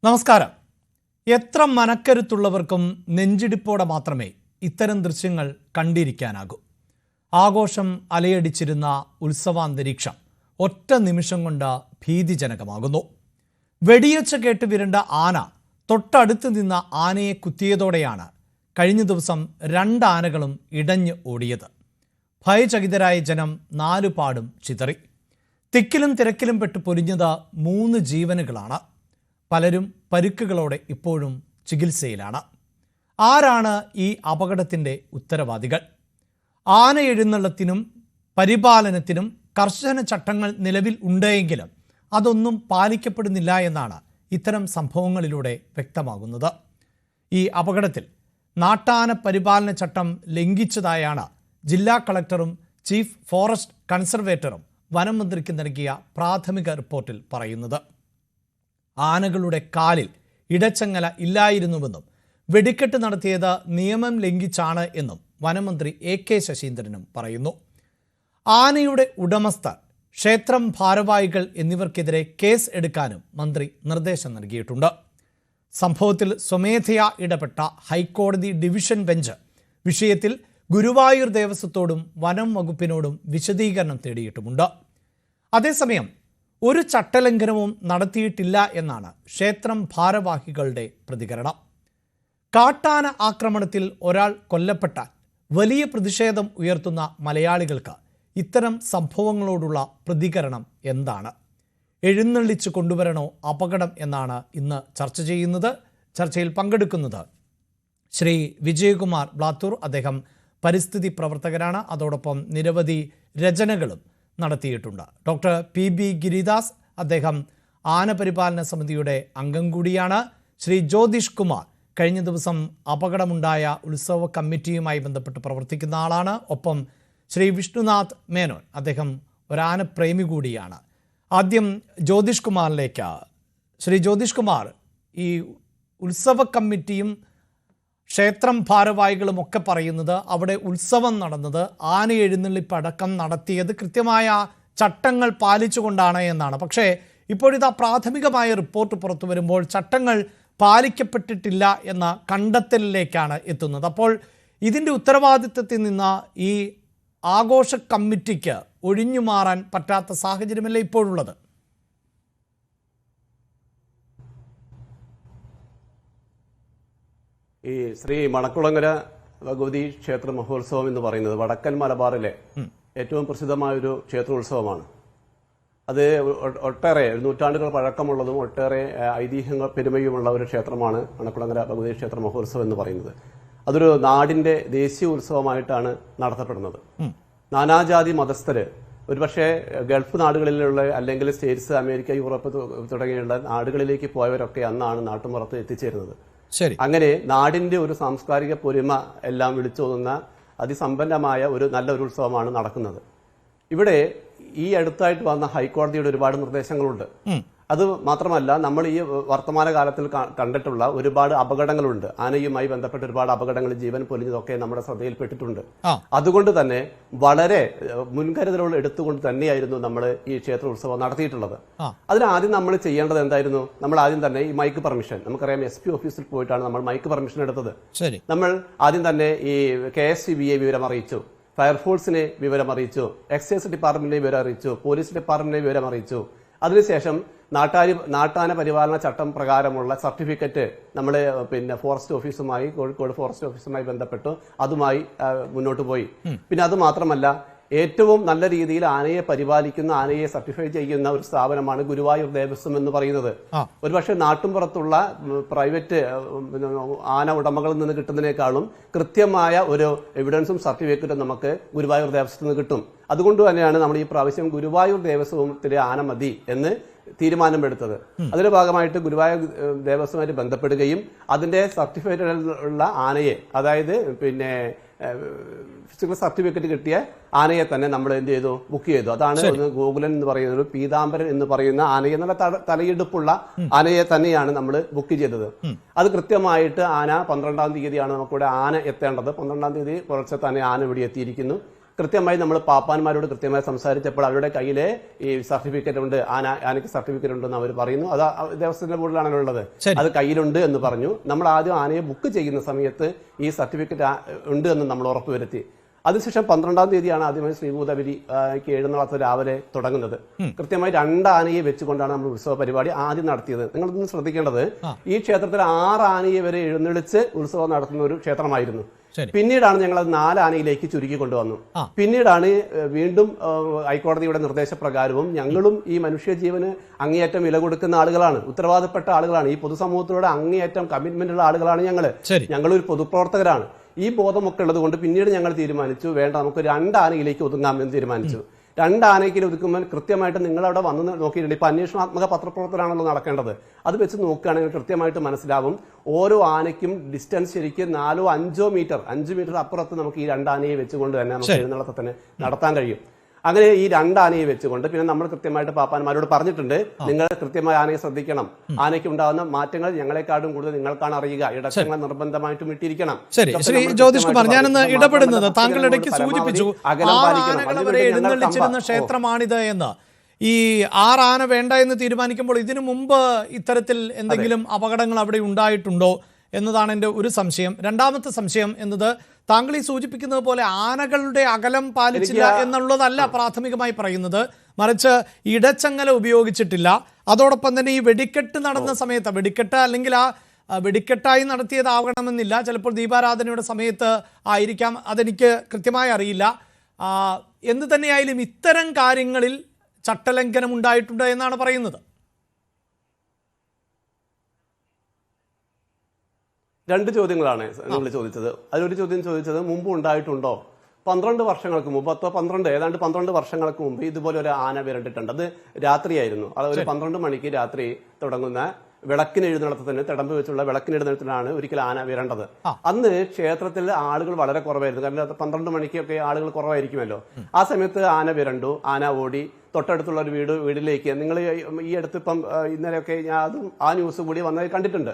നമസ്കാരം. എത്ര മനക്കരുത്തുള്ളവർക്കും നെഞ്ചിടിപ്പോടെ മാത്രമേ ഇത്തരം ദൃശ്യങ്ങൾ കണ്ടിരിക്കാനാകൂ. ആഘോഷം അലയടിച്ചിരുന്ന ഉത്സവാന്തരീക്ഷം ഒറ്റ നിമിഷം കൊണ്ട് ഭീതിജനകമാകുന്നു. വെടിയൊച്ച കേട്ട് വിരണ്ട ആന തൊട്ടടുത്ത് നിന്ന ആനയെ കുത്തിയതോടെയാണ് കഴിഞ്ഞ ദിവസം 2 ആനകളും ഇടഞ്ഞ് ഓടിയത്. ഭയചകിതരായ ജനം നാലുപാടും ചിതറി. തിക്കിലും തിരക്കിലും പെട്ട് പൊലിഞ്ഞത് 3 ജീവനുകളാണ്. പലരും പരുക്കുകളോടെ ഇപ്പോഴും ചികിത്സയിലാണ്. ആരാണ് ഈ അപകടത്തിൻ്റെ ഉത്തരവാദികൾ? ആന എഴുന്നള്ളത്തിനും പരിപാലനത്തിനും കർശന ചട്ടങ്ങൾ നിലവിൽ ഉണ്ടെങ്കിലും അതൊന്നും പാലിക്കപ്പെടുന്നില്ല എന്നാണ് ഇത്തരം സംഭവങ്ങളിലൂടെ വ്യക്തമാകുന്നത്. ഈ അപകടത്തിൽ നാട്ടാന പരിപാലന ചട്ടം ലംഘിച്ചതായാണ് ജില്ലാ കളക്ടറും ചീഫ് ഫോറസ്റ്റ് കൺസർവേറ്ററും വനം മന്ത്രിക്ക് നൽകിയ പ്രാഥമിക റിപ്പോർട്ടിൽ പറയുന്നത്. ആനകളുടെ കാലിൽ ഇടച്ചങ്ങല ഇല്ലായിരുന്നുവെന്നും വെടിക്കെട്ട് നടത്തിയത് നിയമം ലംഘിച്ചാണ് എന്നും വനമന്ത്രി AK ശശീന്ദ്രനും പറയുന്നു. ആനയുടെ ഉടമസ്ഥർ, ക്ഷേത്രം ഭാരവാഹികൾ എന്നിവർക്കെതിരെ കേസ് എടുക്കാനും മന്ത്രി നിർദ്ദേശം നൽകിയിട്ടുണ്ട്. സംഭവത്തിൽ സ്വമേധയാ ഇടപെട്ട ഹൈക്കോടതി ഡിവിഷൻ ബെഞ്ച് വിഷയത്തിൽ ഗുരുവായൂർ ദേവസ്വത്തോടും വനം വകുപ്പിനോടും വിശദീകരണം തേടിയിട്ടുമുണ്ട്. അതേസമയം ഒരു ചട്ടലംഘനവും നടത്തിയിട്ടില്ല എന്നാണ് ക്ഷേത്രം ഭാരവാഹികളുടെ പ്രതികരണം. കാട്ടാന ആക്രമണത്തിൽ ഒരാൾ കൊല്ലപ്പെട്ടാൽ വലിയ പ്രതിഷേധം ഉയർത്തുന്ന മലയാളികൾക്ക് ഇത്തരം സംഭവങ്ങളോടുള്ള പ്രതികരണം എന്താണ്? എഴുന്നള്ളിച്ച് കൊണ്ടുവരണോ അപകടം എന്നാണ് ഇന്ന് ചർച്ച ചെയ്യുന്നത്. ചർച്ചയിൽ പങ്കെടുക്കുന്നത് ശ്രീ വിജയകുമാർ ബ്ലാത്തൂർ. അദ്ദേഹം പരിസ്ഥിതി പ്രവർത്തകരാണ്. അതോടൊപ്പം നിരവധി രചനകളും നടത്തിയിട്ടുണ്ട്. ഡോക്ടർ PB ഗിരിദാസ്, അദ്ദേഹം ആനപരിപാലന സമിതിയുടെ അംഗം കൂടിയാണ്. ശ്രീ ജ്യോതിഷ് കുമാർ കഴിഞ്ഞ ദിവസം അപകടമുണ്ടായ ഉത്സവ കമ്മിറ്റിയുമായി ബന്ധപ്പെട്ട് പ്രവർത്തിക്കുന്ന ആളാണ്. ഒപ്പം ശ്രീ വിഷ്ണുനാഥ് മേനോൻ, അദ്ദേഹം ഒരാന പ്രേമി കൂടിയാണ്. ആദ്യം ജ്യോതിഷ് കുമാറിലേക്ക്. ശ്രീ ജ്യോതിഷ് കുമാർ, ഈ ഉത്സവ കമ്മിറ്റിയും ക്ഷേത്രം ഭാരവാഹികളും ഒക്കെ പറയുന്നത് അവിടെ ഉത്സവം നടന്നത്, ആന എഴുന്നള്ളിപ്പടക്കം നടത്തിയത് കൃത്യമായ ചട്ടങ്ങൾ പാലിച്ചുകൊണ്ടാണ് എന്നാണ്. പക്ഷേ ഇപ്പോഴിതാ പ്രാഥമികമായ റിപ്പോർട്ട് പുറത്തു വരുമ്പോൾ ചട്ടങ്ങൾ പാലിക്കപ്പെട്ടിട്ടില്ല എന്ന കണ്ടെത്തലിലേക്കാണ് എത്തുന്നത്. അപ്പോൾ ഇതിൻ്റെ ഉത്തരവാദിത്തത്തിൽ നിന്ന് ഈ ആഘോഷ കമ്മിറ്റിക്ക് ഒഴിഞ്ഞു മാറാൻ പറ്റാത്ത സാഹചര്യമല്ലേ ഇപ്പോഴുള്ളത്? ഈ ശ്രീ മണക്കുളങ്ങര ഭഗവതി ക്ഷേത്ര മഹോത്സവം എന്ന് പറയുന്നത് വടക്കൻ മലബാറിലെ ഏറ്റവും പ്രസിദ്ധമായൊരു ക്ഷേത്രോത്സവമാണ്. അത് ഒട്ടേറെ നൂറ്റാണ്ടുകൾ പഴക്കമുള്ളതും ഒട്ടേറെ ഐതിഹ്യങ്ങൾ പെരുമയുമുള്ള ഒരു ക്ഷേത്രമാണ് മണക്കുളങ്ങര ഭഗവതി ക്ഷേത്ര മഹോത്സവം എന്ന് പറയുന്നത്. അതൊരു നാടിന്റെ ദേശീയ ഉത്സവമായിട്ടാണ് നടത്തപ്പെടുന്നത്. നാനാജാതി മതസ്ഥര്, ഒരുപക്ഷെ ഗൾഫ് നാടുകളിലുള്ള അല്ലെങ്കിൽ സ്റ്റേറ്റ്സ്, അമേരിക്ക, യൂറോപ്പ് തുടങ്ങിയുള്ള നാടുകളിലേക്ക് പോയവരൊക്കെ അന്നാണ് നാട്ടുമ്പുറത്ത് എത്തിച്ചേരുന്നത്. അങ്ങനെ നാടിന്റെ ഒരു സാംസ്കാരിക പൊലിമ എല്ലാം വിളിച്ചോതുന്ന അതിസമ്പന്നമായ ഒരു നല്ലൊരു ഉത്സവമാണ് നടക്കുന്നത്. ഇവിടെ ഈ അടുത്തായിട്ട് വന്ന ഹൈക്കോടതിയുടെ ഒരുപാട് നിർദ്ദേശങ്ങളുണ്ട്. അത് മാത്രമല്ല, നമ്മൾ ഈ വർത്തമാന കാലത്തിൽ കണ്ടിട്ടുള്ള ഒരുപാട് അപകടങ്ങളുണ്ട്. ആനയുമായി ബന്ധപ്പെട്ട ഒരുപാട് അപകടങ്ങൾ, ജീവൻ പൊലിഞ്ഞതൊക്കെ നമ്മുടെ ശ്രദ്ധയിൽപ്പെട്ടിട്ടുണ്ട്. അതുകൊണ്ട് തന്നെ വളരെ മുൻകരുതലുകൾ എടുത്തുകൊണ്ട് തന്നെയായിരുന്നു നമ്മൾ ഈ ക്ഷേത്ര ഉത്സവം നടത്തിയിട്ടുള്ളത്. അതിനാദ്യം നമ്മൾ ചെയ്യേണ്ടത് എന്തായിരുന്നു? നമ്മൾ ആദ്യം തന്നെ ഈ മൈക്ക് പെർമിഷൻ, നമുക്കറിയാം SP ഓഫീസിൽ പോയിട്ടാണ് നമ്മൾ മൈക്ക് പെർമിഷൻ എടുത്തത്. നമ്മൾ ആദ്യം തന്നെ ഈ KSCBയെ വിവരം അറിയിച്ചു, ഫയർഫോഴ്സിനെ വിവരം അറിയിച്ചു, എക്സൈസ് ഡിപ്പാർട്ട്മെന്റിനെ വിവരം അറിയിച്ചു, പോലീസ് ഡിപ്പാർട്ട്മെന്റിനെ വിവരം അറിയിച്ചു. അതിനുശേഷം നാട്ടാന പരിപാലന ചട്ടം പ്രകാരമുള്ള സർട്ടിഫിക്കറ്റ് നമ്മൾ ഫോറസ്റ്റ് ഓഫീസുമായി, കോഴിക്കോട് ഫോറസ്റ്റ് ഓഫീസുമായി ബന്ധപ്പെട്ടു അതുമായി മുന്നോട്ട് പോയി. പിന്നെ അത് മാത്രമല്ല, ഏറ്റവും നല്ല രീതിയിൽ ആനയെ പരിപാലിക്കുന്ന, ആനയെ സർട്ടിഫൈ ചെയ്യുന്ന ഒരു സ്ഥാപനമാണ് ഗുരുവായൂർ ദേവസ്വം എന്ന് പറയുന്നത്. ഒരുപക്ഷെ നാട്ടുംപുറത്തുള്ള പ്രൈവറ്റ് ആന ഉടമകളിൽ നിന്ന് കിട്ടുന്നതിനേക്കാളും കൃത്യമായ ഒരു എവിഡൻസും സർട്ടിഫിക്കറ്റും നമുക്ക് ഗുരുവായൂർ ദേവസ്വത്തിൽ നിന്ന് കിട്ടും. അതുകൊണ്ട് തന്നെയാണ് നമ്മൾ ഈ പ്രാവശ്യം ഗുരുവായൂർ ദേവസ്വത്തിലെ ആന മതി എന്ന് തീരുമാനമെടുത്തത്. അതിന്റെ ഭാഗമായിട്ട് ഗുരുവായൂർ ദേവസ്വമായിട്ട് ബന്ധപ്പെടുകയും അതിന്റെ സർട്ടിഫിക്കറ്റുള്ള ആനയെ, അതായത് പിന്നെ ഫിസിക്കൽ സർട്ടിഫിക്കറ്റ് കിട്ടിയ ആനയെ തന്നെ നമ്മൾ എന്ത് ചെയ്തു, ബുക്ക് ചെയ്തു. അതാണ് ഗോകുലൻ എന്ന് പറയുന്ന ഒരു പീതാംബരൻ എന്ന് പറയുന്ന ആനയെ, നല്ല തലയെടുപ്പുള്ള ആനയെ തന്നെയാണ് നമ്മൾ ബുക്ക് ചെയ്തത്. അത് കൃത്യമായിട്ട് ആന 12-ാം തീയതിയാണ് നമുക്കിവിടെ ആന എത്തേണ്ടത്. 12-ാം തീയതി പുലർച്ചെ തന്നെ ആന ഇവിടെ എത്തിയിരിക്കുന്നു. കൃത്യമായി നമ്മൾ പാപ്പാന്മാരോട് കൃത്യമായി സംസാരിച്ചപ്പോൾ അവരുടെ കയ്യിലെ ഈ സർട്ടിഫിക്കറ്റ് ഉണ്ട്, ആനയ്ക്ക് സർട്ടിഫിക്കറ്റ് ഉണ്ടെന്ന് അവർ പറയുന്നു. അത് ദേവസ്വത്തിന്റെ ബോർഡിലാണല്ലോ ഉള്ളത്, അത് കയ്യിലുണ്ട് എന്ന് പറഞ്ഞു. നമ്മൾ ആദ്യം ആനയെ ബുക്ക് ചെയ്യുന്ന സമയത്ത് ഈ സർട്ടിഫിക്കറ്റ് ഉണ്ട് എന്ന് നമ്മൾ ഉറപ്പുവരുത്തി. അതിനുശേഷം 12-ാം തീയതിയാണ് ആദ്യമായി ശ്രീഭൂതബലിക്ക് എഴുന്നള്ളത്ത് രാവിലെ തുടങ്ങുന്നത്. കൃത്യമായി 2 ആനയെ വെച്ചുകൊണ്ടാണ് നമ്മൾ ഉത്സവ പരിപാടി ആദ്യം നടത്തിയത്. നിങ്ങളൊന്നും ശ്രദ്ധിക്കേണ്ടത്, ഈ ക്ഷേത്രത്തിൽ 6 ആനയെ വരെ എഴുന്നള്ളിച്ച് ഉത്സവം നടത്തുന്ന ഒരു ക്ഷേത്രമായിരുന്നു. പിന്നീടാണ് ഞങ്ങൾ അത് 4 ആനയിലേക്ക് ചുരുക്കി കൊണ്ടുവന്നു. പിന്നീടാണ് വീണ്ടും ഹൈക്കോടതിയുടെ നിർദ്ദേശപ്രകാരവും ഞങ്ങളും ഈ മനുഷ്യജീവന് അങ്ങേയറ്റം വില കൊടുക്കുന്ന ആളുകളാണ്, ഉത്തരവാദപ്പെട്ട ആളുകളാണ്, ഈ പൊതുസമൂഹത്തോടെ അങ്ങേയറ്റം കമ്മിറ്റ്മെന്റ് ഉള്ള ആളുകളാണ് ഞങ്ങളൊരു പൊതുപ്രവർത്തകരാണ്. ഈ ബോധമൊക്കെ ഉള്ളത് കൊണ്ട് പിന്നീട് ഞങ്ങൾ തീരുമാനിച്ചു, വേണ്ട നമുക്ക് 2 ആനയിലേക്ക് ഒതുങ്ങാമെന്ന് തീരുമാനിച്ചു. 2 ആനയ്ക്ക് ഒതുക്കുമ്പോൾ കൃത്യമായിട്ട് നിങ്ങൾ അവിടെ വന്ന് നോക്കിയിട്ടുണ്ട്. ഇപ്പൊ അന്വേഷണാത്മക പത്രപ്രവർത്തനമാണല്ലോ നടക്കേണ്ടത്. അത് വെച്ച് നോക്കുകയാണെങ്കിൽ കൃത്യമായിട്ട് മനസ്സിലാവും, ഓരോ ആനയ്ക്കും ഡിസ്റ്റൻസ് ശരിക്കും 4-5 മീറ്റർ അപ്പുറത്ത് നമുക്ക് ഈ 2 ആനയെ വെച്ചുകൊണ്ട് തന്നെ നമുക്ക് എഴുന്നള്ളത്തെ തന്നെ നടത്താൻ കഴിയും. അങ്ങനെ ഈ 2 ആനയെ വെച്ചുകൊണ്ട് പിന്നെ നമ്മൾ കൃത്യമായിട്ട് പാപ്പാന്മാരോട് പറഞ്ഞിട്ടുണ്ട്, നിങ്ങൾ കൃത്യമായി ആനയെ ശ്രദ്ധിക്കണം, ആനയ്ക്ക് ഉണ്ടാകുന്ന മാറ്റങ്ങൾ ഞങ്ങളെക്കാളും കൂടുതൽ നിങ്ങൾക്കാണ് അറിയുക, ഇടച്ചങ്ങളെ നിർബന്ധമായിട്ടും ഇട്ടിരിക്കണം. ശരി, ശ്രീ ജ്യോതിഷ് കുമാർ, ഞാനൊന്ന് ഇടപെടുന്നത്, താങ്കൾ ഇടയ്ക്ക് സൂചിപ്പിച്ചു എഴുന്നള്ളിച്ചിരുന്ന ക്ഷേത്രമാണിത് എന്ന്. ഈ 6 ആന വേണ്ട എന്ന് തീരുമാനിക്കുമ്പോൾ ഇതിനു മുമ്പ് ഇത്തരത്തിൽ എന്തെങ്കിലും അപകടങ്ങൾ അവിടെ ഉണ്ടായിട്ടുണ്ടോ എന്നതാണ് എൻ്റെ ഒരു സംശയം. രണ്ടാമത്തെ സംശയം എന്നത്, താങ്കൾ ഈ സൂചിപ്പിക്കുന്നത് പോലെ ആനകളുടെ അകലം പാലിച്ചില്ല എന്നുള്ളതല്ല പ്രാഥമികമായി പറയുന്നത്, മറിച്ച് ഇടച്ചങ്ങല ഉപയോഗിച്ചിട്ടില്ല. അതോടൊപ്പം തന്നെ ഈ വെടിക്കെട്ട് നടന്ന സമയത്ത്, വെടിക്കെട്ട് അല്ലെങ്കിൽ ആ വെടിക്കെട്ടായി നടത്തിയതാവണമെന്നില്ല, ചിലപ്പോൾ ദീപാരാധനയുടെ സമയത്ത് ആയിരിക്കാം, അതെനിക്ക് കൃത്യമായി അറിയില്ല. എന്ത് തന്നെയായാലും ഇത്തരം കാര്യങ്ങളിൽ ചട്ടലംഘനം ഉണ്ടായിട്ടുണ്ട് എന്നാണ് പറയുന്നത്. 2 ചോദ്യങ്ങളാണ് നിങ്ങൾ ചോദിച്ചത്. അതിലൊരു ചോദ്യം ചോദിച്ചത് മുമ്പ് ഉണ്ടായിട്ടുണ്ടോ. 12 വർഷങ്ങൾക്ക് മുമ്പ്, 12 വർഷങ്ങൾക്ക് മുമ്പ് ഇതുപോലെ ഒരു ആന വിരണ്ടിട്ടുണ്ട്. അത് രാത്രിയായിരുന്നു. അത് ഒരു 12 മണിക്ക് രാത്രി തുടങ്ങുന്ന വിളക്കിന് എഴുന്നള്ളത്തിന്, തിടമ്പ് വെച്ചുള്ള വിളക്കിന് എഴുന്നള്ളത്തിനാണ് ഒരിക്കൽ ആന വിരണ്ടത്. അന്ന് ക്ഷേത്രത്തിൽ ആളുകൾ വളരെ കുറവായിരുന്നു. കാരണം 12 മണിക്കൊക്കെ ആളുകൾ കുറവായിരിക്കുമല്ലോ. ആ സമയത്ത് ആന വിരണ്ടു, ആന ഓടി തൊട്ടടുത്തുള്ള ഒരു വീടിലേക്ക്, നിങ്ങൾ ഈ അടുത്ത് ഇപ്പം ഇന്നലെയൊക്കെ അതും ആ ന്യൂസ് കൂടി വന്നത് കണ്ടിട്ടുണ്ട്.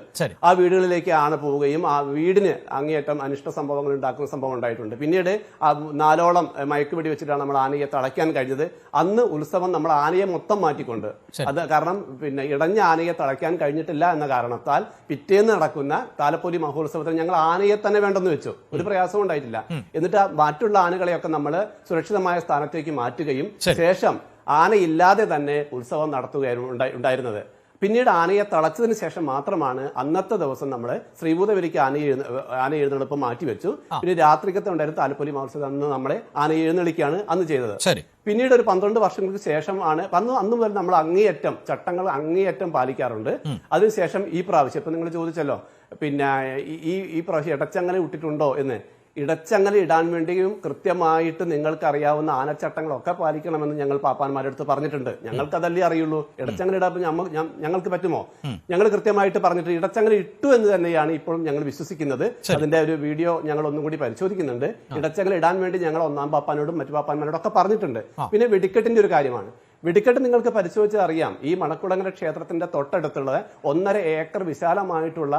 ആ വീടുകളിലേക്ക് ആന പോവുകയും ആ വീടിന് അങ്ങേയറ്റം അനിഷ്ട സംഭവങ്ങൾ ഉണ്ടാക്കുന്ന സംഭവം ഉണ്ടായിട്ടുണ്ട്. പിന്നീട് 4ഓളം മയക്കുപിടി വെച്ചിട്ടാണ് നമ്മൾ ആനയെ തളയ്ക്കാൻ കഴിഞ്ഞത്. അന്ന് ഉത്സവം നമ്മൾ ആനയെ മൊത്തം മാറ്റിക്കൊണ്ട്, അത് കാരണം പിന്നെ ഇടഞ്ഞ ആനയെ തളയ്ക്കാൻ കഴിഞ്ഞിട്ടില്ല എന്ന കാരണത്താൽ പിറ്റേന്ന് നടക്കുന്ന താലപ്പൊലി മഹോത്സവത്തിന് ഞങ്ങൾ ആനയെ തന്നെ വേണ്ടെന്ന് വെച്ചു. ഒരു പ്രയാസവും ഉണ്ടായിട്ടില്ല. എന്നിട്ട് മറ്റുള്ള ആനകളെയൊക്കെ നമ്മൾ സുരക്ഷിതമായ സ്ഥാനത്തേക്ക് മാറ്റുകയും ശേഷം ആനയില്ലാതെ തന്നെ ഉത്സവം നടത്തുകയായിരുന്നു ഉണ്ടായിരുന്നത്. പിന്നീട് ആനയെ തളച്ചതിന് ശേഷം മാത്രമാണ് അന്നത്തെ ദിവസം നമ്മൾ ശ്രീഭൂതബലിക്ക് ആന എഴുന്നള്ളിപ്പ് മാറ്റിവെച്ചു. പിന്നെ രാത്രിക്കത്തെ ഉണ്ടായിരുന്ന താലപ്പൊലി മഹോത്സവം അന്ന് നമ്മളെ ആന എഴുന്നള്ളിക്കുകയാണ് അന്ന് ചെയ്തത്. പിന്നീട് ഒരു 12 വർഷങ്ങൾക്ക് ശേഷമാണ് അന്ന് മുതൽ നമ്മൾ ചട്ടങ്ങൾ അങ്ങേയറ്റം പാലിക്കാറുണ്ട്. അതിനുശേഷം ഈ പ്രാവശ്യം ഇപ്പൊ നിങ്ങൾ ചോദിച്ചല്ലോ, പിന്നെ ഈ പ്രാവശ്യം ഇടച്ചങ്ങനെ ഇട്ടിട്ടുണ്ടോ എന്ന്. ഇടച്ചങ്ങല ഇടാൻ വേണ്ടിയും കൃത്യമായിട്ട് നിങ്ങൾക്ക് അറിയാവുന്ന ആനച്ചട്ടങ്ങളൊക്കെ പാലിക്കണമെന്ന് ഞങ്ങൾ പാപ്പാന്മാരുടെ അടുത്ത് പറഞ്ഞിട്ടുണ്ട്. ഞങ്ങൾക്കതല്ലേ അറിയുള്ളൂ. ഇടച്ചങ്ങല ഇടാൻ ഞങ്ങൾക്ക് പറ്റുമോ? ഞങ്ങൾ കൃത്യമായിട്ട് പറഞ്ഞിട്ട് ഇടച്ചങ്ങല ഇട്ടു എന്ന് തന്നെയാണ് ഇപ്പോഴും ഞങ്ങൾ വിശ്വസിക്കുന്നത്. അതിന്റെ ഒരു വീഡിയോ ഞങ്ങൾ ഒന്നും കൂടി പരിശോധിക്കുന്നുണ്ട്. ഇടച്ചങ്ങല ഇടാൻ വേണ്ടി ഞങ്ങൾ 1-ാം പാപ്പാനോടും മറ്റു പാപ്പാന്മാരോടും ഒക്കെ പറഞ്ഞിട്ടുണ്ട്. പിന്നെ വെടിക്കെട്ടിന്റെ ഒരു കാര്യമാണ്. വെടിക്കെട്ട് നിങ്ങൾക്ക് പരിശോധിച്ചാൽ അറിയാം. ഈ മണക്കുളങ്ങര ക്ഷേത്രത്തിന്റെ തൊട്ടടുത്തുള്ള 1.5 ഏക്കർ വിശാലമായിട്ടുള്ള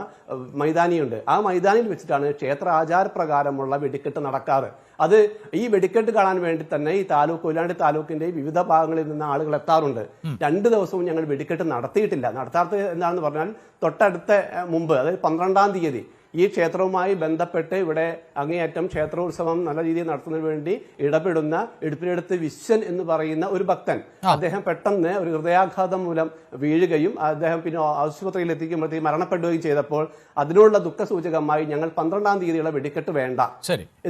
മൈതാനിയുണ്ട്. ആ മൈതാനിയിൽ വെച്ചിട്ടാണ് ക്ഷേത്ര ആചാരപ്രകാരമുള്ള വെടിക്കെട്ട് നടക്കാറ്. അത് ഈ വെടിക്കെട്ട് കാണാൻ വേണ്ടി തന്നെ ഈ കൊയിലാണ്ടി താലൂക്കിന്റെ വിവിധ ഭാഗങ്ങളിൽ നിന്ന് ആളുകൾ എത്താറുണ്ട്. 2 ദിവസവും ഞങ്ങൾ വെടിക്കെട്ട് നടത്തിയിട്ടില്ല. നടത്താത്തത് എന്താണെന്ന് പറഞ്ഞാൽ, തൊട്ടടുത്ത മുമ്പ്, അതായത് 12-ാം തീയതി ഈ ക്ഷേത്രവുമായി ബന്ധപ്പെട്ട് ഇവിടെ അങ്ങേയറ്റം ക്ഷേത്രോത്സവം നല്ല രീതിയിൽ നടത്തുന്നതിന് വേണ്ടി ഇടപെടുന്ന എടുപ്പിനെടുത്ത് വിശ്വൻ എന്ന് പറയുന്ന ഒരു ഭക്തൻ, അദ്ദേഹം പെട്ടെന്ന് ഒരു ഹൃദയാഘാതം മൂലം വീഴുകയും അദ്ദേഹം പിന്നെ ആശുപത്രിയിൽ എത്തിക്കുമ്പോഴത്തേക്ക് മരണപ്പെടുകയും ചെയ്തപ്പോൾ അതിനുള്ള ദുഃഖസൂചകമായി ഞങ്ങൾ 12-ാം തീയതിയുള്ള വെടിക്കെട്ട് വേണ്ട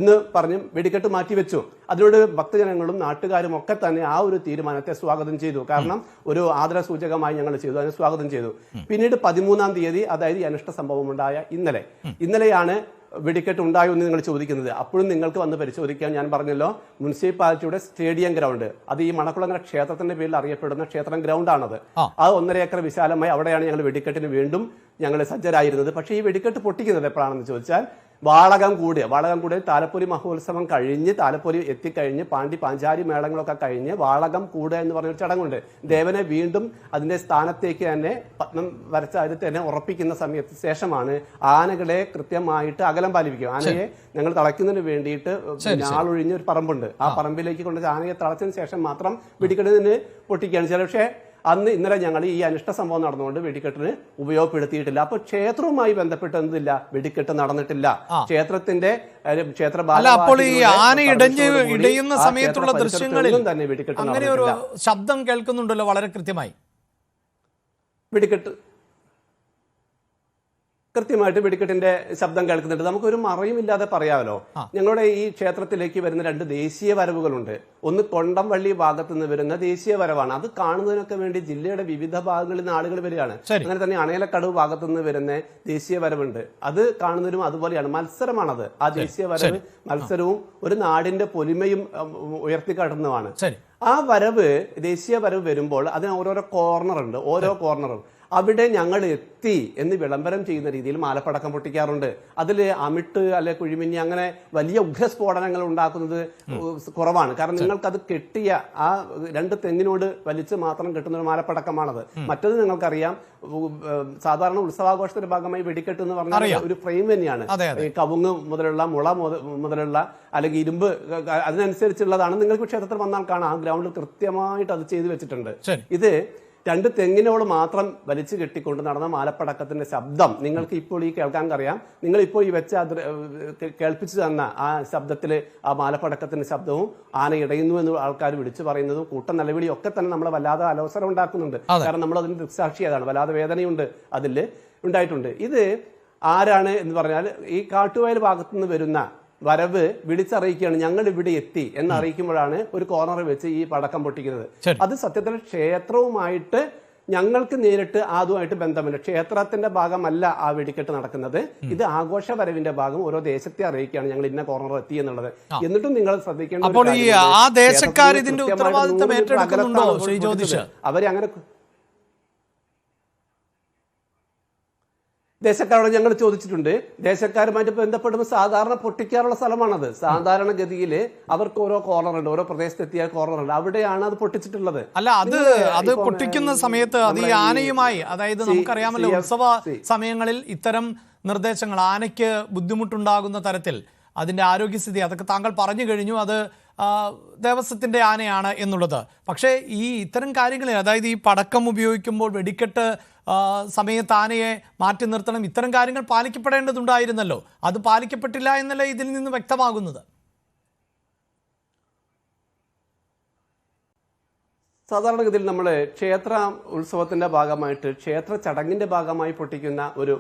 എന്ന് പറഞ്ഞ് വെടിക്കെട്ട് മാറ്റിവെച്ചു. അതിനോട് ഭക്തജനങ്ങളും നാട്ടുകാരും ഒക്കെ തന്നെ ആ ഒരു തീരുമാനത്തെ സ്വാഗതം ചെയ്തു. കാരണം ഒരു ആദര സൂചകമായി ഞങ്ങൾ ചെയ്തു, അതിനെ സ്വാഗതം ചെയ്തു. പിന്നീട് 13-ാം തീയതി, അതായത് ഈ അനിഷ്ട സംഭവം ഉണ്ടായ ഇന്നലെയാണ് വെടിക്കെട്ട് ഉണ്ടായോ എന്ന് നിങ്ങൾ ചോദിക്കുന്നത്. അപ്പോഴും നിങ്ങൾക്ക് വന്ന് പരിശോധിക്കാൻ ഞാൻ പറഞ്ഞല്ലോ, മുനിസിപ്പാലിറ്റിയുടെ സ്റ്റേഡിയം ഗ്രൗണ്ട്, അത് ഈ മണക്കുളങ്ങര ക്ഷേത്രത്തിന്റെ പേരിൽ അറിയപ്പെടുന്ന ക്ഷേത്രം ഗ്രൗണ്ടാണത്. അത് 1.5 ഏക്കർ വിശാലമായി അവിടെയാണ് ഞങ്ങൾ വെടിക്കെട്ടിന് വീണ്ടും ഞങ്ങൾ സജ്ജരായിരുന്നത്. പക്ഷേ ഈ വെടിക്കെട്ട് പൊട്ടിക്കുന്നത് എപ്പോഴാണെന്ന് ചോദിച്ചാൽ വാളകം കൂടിയ താലപ്പൊലി മഹോത്സവം കഴിഞ്ഞ്, താലപ്പൊലി എത്തിക്കഴിഞ്ഞ്, പാഞ്ചാരി മേളങ്ങളൊക്കെ കഴിഞ്ഞ് വാളകം കൂടുക എന്ന് പറഞ്ഞൊരു ചടങ്ങുണ്ട്. ദേവനെ വീണ്ടും അതിന്റെ സ്ഥാനത്തേക്ക് തന്നെ പത്മം വരച്ച അതിൽ തന്നെ ഉറപ്പിക്കുന്ന സമയത്ത് ശേഷമാണ് ആനകളെ കൃത്യമായിട്ട് അകലം പാലിപ്പിക്കുക. ആനയെ ഞങ്ങൾ തളയ്ക്കുന്നതിന് വേണ്ടിയിട്ട് ആളൊഴിഞ്ഞ ഒരു പറമ്പുണ്ട്. ആ പറമ്പിലേക്ക് കൊണ്ട് ആനയെ തളച്ചതിന് ശേഷം മാത്രം വെടിക്കെട്ടിന് പൊട്ടിക്കുകയാണ്. ചില പക്ഷേ ഇന്നലെ ഞങ്ങൾ ഈ അനിഷ്ട സംഭവം നടന്നുകൊണ്ട് വെടിക്കെട്ടിന് ഉപയോഗപ്പെടുത്തിയിട്ടില്ല. അപ്പൊ ക്ഷേത്രവുമായി ബന്ധപ്പെട്ട് എന്തില്ല, വെടിക്കെട്ട് നടന്നിട്ടില്ല. ക്ഷേത്രത്തിന്റെ അപ്പോൾ ഈ ആന ഇടയുന്ന സമയത്തുള്ള ദൃശ്യങ്ങളിൽ തന്നെ വെടിക്കെട്ട് അങ്ങനെ ഒരു ശബ്ദം കേൾക്കുന്നുണ്ടല്ലോ വളരെ കൃത്യമായി. കൃത്യമായിട്ട് വെടിക്കെട്ടിന്റെ ശബ്ദം കേൾക്കുന്നുണ്ട്. നമുക്കൊരു മറയുമില്ലാതെ പറയാമല്ലോ, ഞങ്ങളുടെ ഈ ക്ഷേത്രത്തിലേക്ക് വരുന്ന 2 ദേശീയ വരവുകളുണ്ട്. ഒന്ന് കൊണ്ടംവള്ളി ഭാഗത്തു നിന്ന് വരുന്ന ദേശീയ വരവാണ്. അത് കാണുന്നതിനൊക്കെ വേണ്ടി ജില്ലയുടെ വിവിധ ഭാഗങ്ങളിൽ നിന്ന് ആളുകൾ വരികയാണ്. അങ്ങനെ തന്നെ അണയലക്കടവ് ഭാഗത്തു നിന്ന് വരുന്ന ദേശീയ വരവുണ്ട്. അത് കാണുന്നതിനും അതുപോലെയാണ്. മത്സരമാണത്. ആ ദേശീയ വരവ് മത്സരവും ഒരു നാടിന്റെ പൊലിമയും ഉയർത്തിക്കാട്ടുന്നതാണ്. ആ വരവ്, ദേശീയ വരവ് വരുമ്പോൾ അതിന് ഓരോരോ കോർണറുണ്ട്. ഓരോ കോർണറും അവിടെ ഞങ്ങൾ എത്തി എന്ന് വിളംബരം ചെയ്യുന്ന രീതിയിൽ മാലപ്പടക്കം പൊട്ടിക്കാറുണ്ട്. അതിൽ അമിട്ട് അല്ലെ കുഴിമിഞ്ഞി അങ്ങനെ വലിയ ഉഗ്രസ്ഫോടനങ്ങൾ ഉണ്ടാക്കുന്നത് കുറവാണ്. കാരണം നിങ്ങൾക്കത് കെട്ടിയ ആ 2 തെങ്ങിനോട് വലിച്ച് മാത്രം കിട്ടുന്ന ഒരു മാലപ്പടക്കമാണത്. മറ്റത് നിങ്ങൾക്കറിയാം, സാധാരണ ഉത്സവാഘോഷത്തിന്റെ ഭാഗമായി വെടിക്കെട്ട് എന്ന് പറഞ്ഞാൽ ഒരു ഫ്രെയിം തന്നെയാണ്. കവുങ്ങ് മുതലുള്ള, മുള മുതലുള്ള അല്ലെങ്കിൽ ഇരുമ്പ് അതിനനുസരിച്ചുള്ളതാണ്. നിങ്ങൾക്ക് ക്ഷേത്രത്തിൽ വന്നാൽ കാണാം, ആ ഗ്രൗണ്ടിൽ കൃത്യമായിട്ട് അത് ചെയ്തു വെച്ചിട്ടുണ്ട്. ഇത് 2 തെങ്ങിനോട് മാത്രം വലിച്ചു കെട്ടിക്കൊണ്ട് നടന്ന മാലപ്പടക്കത്തിന്റെ ശബ്ദം നിങ്ങൾക്ക് ഇപ്പോൾ ഈ കേൾക്കാൻ അറിയാം. നിങ്ങൾ ഇപ്പോൾ ഈ വെച്ച കേൾപ്പിച്ചു തന്ന ആ ശബ്ദത്തില് ആ മാലപ്പടക്കത്തിന്റെ ശബ്ദവും ആന ഇടയുന്നു എന്ന് ആൾക്കാർ വിളിച്ചു പറയുന്നതും കൂട്ട നിലവിളിയും ഒക്കെ തന്നെ നമ്മളെ വല്ലാതെ അലോസരം ഉണ്ടാക്കുന്നുണ്ട്. കാരണം നമ്മൾ അതിന് ദൃക്സാക്ഷി അതാണ്. വല്ലാതെ വേദനയുണ്ട് അതിൽ ഉണ്ടായിട്ടുണ്ട്. ഇത് ആരാണ് എന്ന് പറഞ്ഞാൽ ഈ കാട്ടുവയൽ ഭാഗത്തു നിന്ന് വരുന്ന വരവ് വിളിച്ചറിയിക്കുകയാണ്, ഞങ്ങൾ ഇവിടെ എത്തി എന്നറിയിക്കുമ്പോഴാണ് ഒരു കോർണർ വെച്ച് ഈ പടക്കം പൊട്ടിക്കുന്നത്. അത് സത്യത്തിൽ ക്ഷേത്രവുമായിട്ട് ഞങ്ങൾക്ക് നേരിട്ട് അതുമായിട്ട് ബന്ധമില്ല. ക്ഷേത്രത്തിന്റെ ഭാഗമല്ല ആ വെടിക്കെട്ട് നടക്കുന്നത്. ഇത് ആഘോഷ വരവിന്റെ ഭാഗം ഓരോ ദേശത്തെ അറിയിക്കുകയാണ്, ഞങ്ങൾ ഇന്ന കോർണർ എത്തി എന്നുള്ളത്. എന്നിട്ടും നിങ്ങൾ ശ്രദ്ധിക്കേണ്ട അവരങ്ങനെ ദേശക്കാരോട് ഞങ്ങൾ ചോദിച്ചിട്ടുണ്ട്. ദേശക്കാരുമായിട്ട് ബന്ധപ്പെടുമ്പോൾ സാധാരണ പൊട്ടിക്കാറുള്ള സ്ഥലമാണത്. സാധാരണഗതിയിൽ അവർക്ക് ഓരോ കോർണറുണ്ട്, ഓരോ പ്രദേശത്തെത്തിയ കോർണറുണ്ട്, അവിടെയാണ് അത് പൊട്ടിച്ചിട്ടുള്ളത്. അല്ല, അത് പൊട്ടിക്കുന്ന സമയത്ത് അത് ഈ ആനയുമായി, അതായത് നമുക്കറിയാമല്ലോ ഉത്സവ സമയങ്ങളിൽ ഇത്തരം നിർദ്ദേശങ്ങൾ, ആനയ്ക്ക് ബുദ്ധിമുട്ടുണ്ടാകുന്ന തരത്തിൽ അതിന്റെ ആരോഗ്യസ്ഥിതി അതൊക്കെ താങ്കൾ പറഞ്ഞു കഴിഞ്ഞു. അത് ദേവസ്വത്തിന്റെ ആനയാണ് എന്നുള്ളത്. പക്ഷേ ഈ ഇത്തരം കാര്യങ്ങളിൽ, അതായത് ഈ പടക്കം ഉപയോഗിക്കുമ്പോൾ വെടിക്കെട്ട് സമയത്ത് ആനയെ മാറ്റി നിർത്തണം, ഇത്തരം കാര്യങ്ങൾ പാലിക്കപ്പെടേണ്ടതുണ്ടായിരുന്നല്ലോ. അത് പാലിക്കപ്പെട്ടില്ല എന്നല്ല ഇതിൽ നിന്ന് വ്യക്തമാകുന്നത്. സാധാരണഗതിയിൽ നമ്മൾ ക്ഷേത്ര ഉത്സവത്തിന്റെ ഭാഗമായിട്ട്, ക്ഷേത്ര ചടങ്ങിന്റെ ഭാഗമായി പൊട്ടിക്കുന്ന ഒരു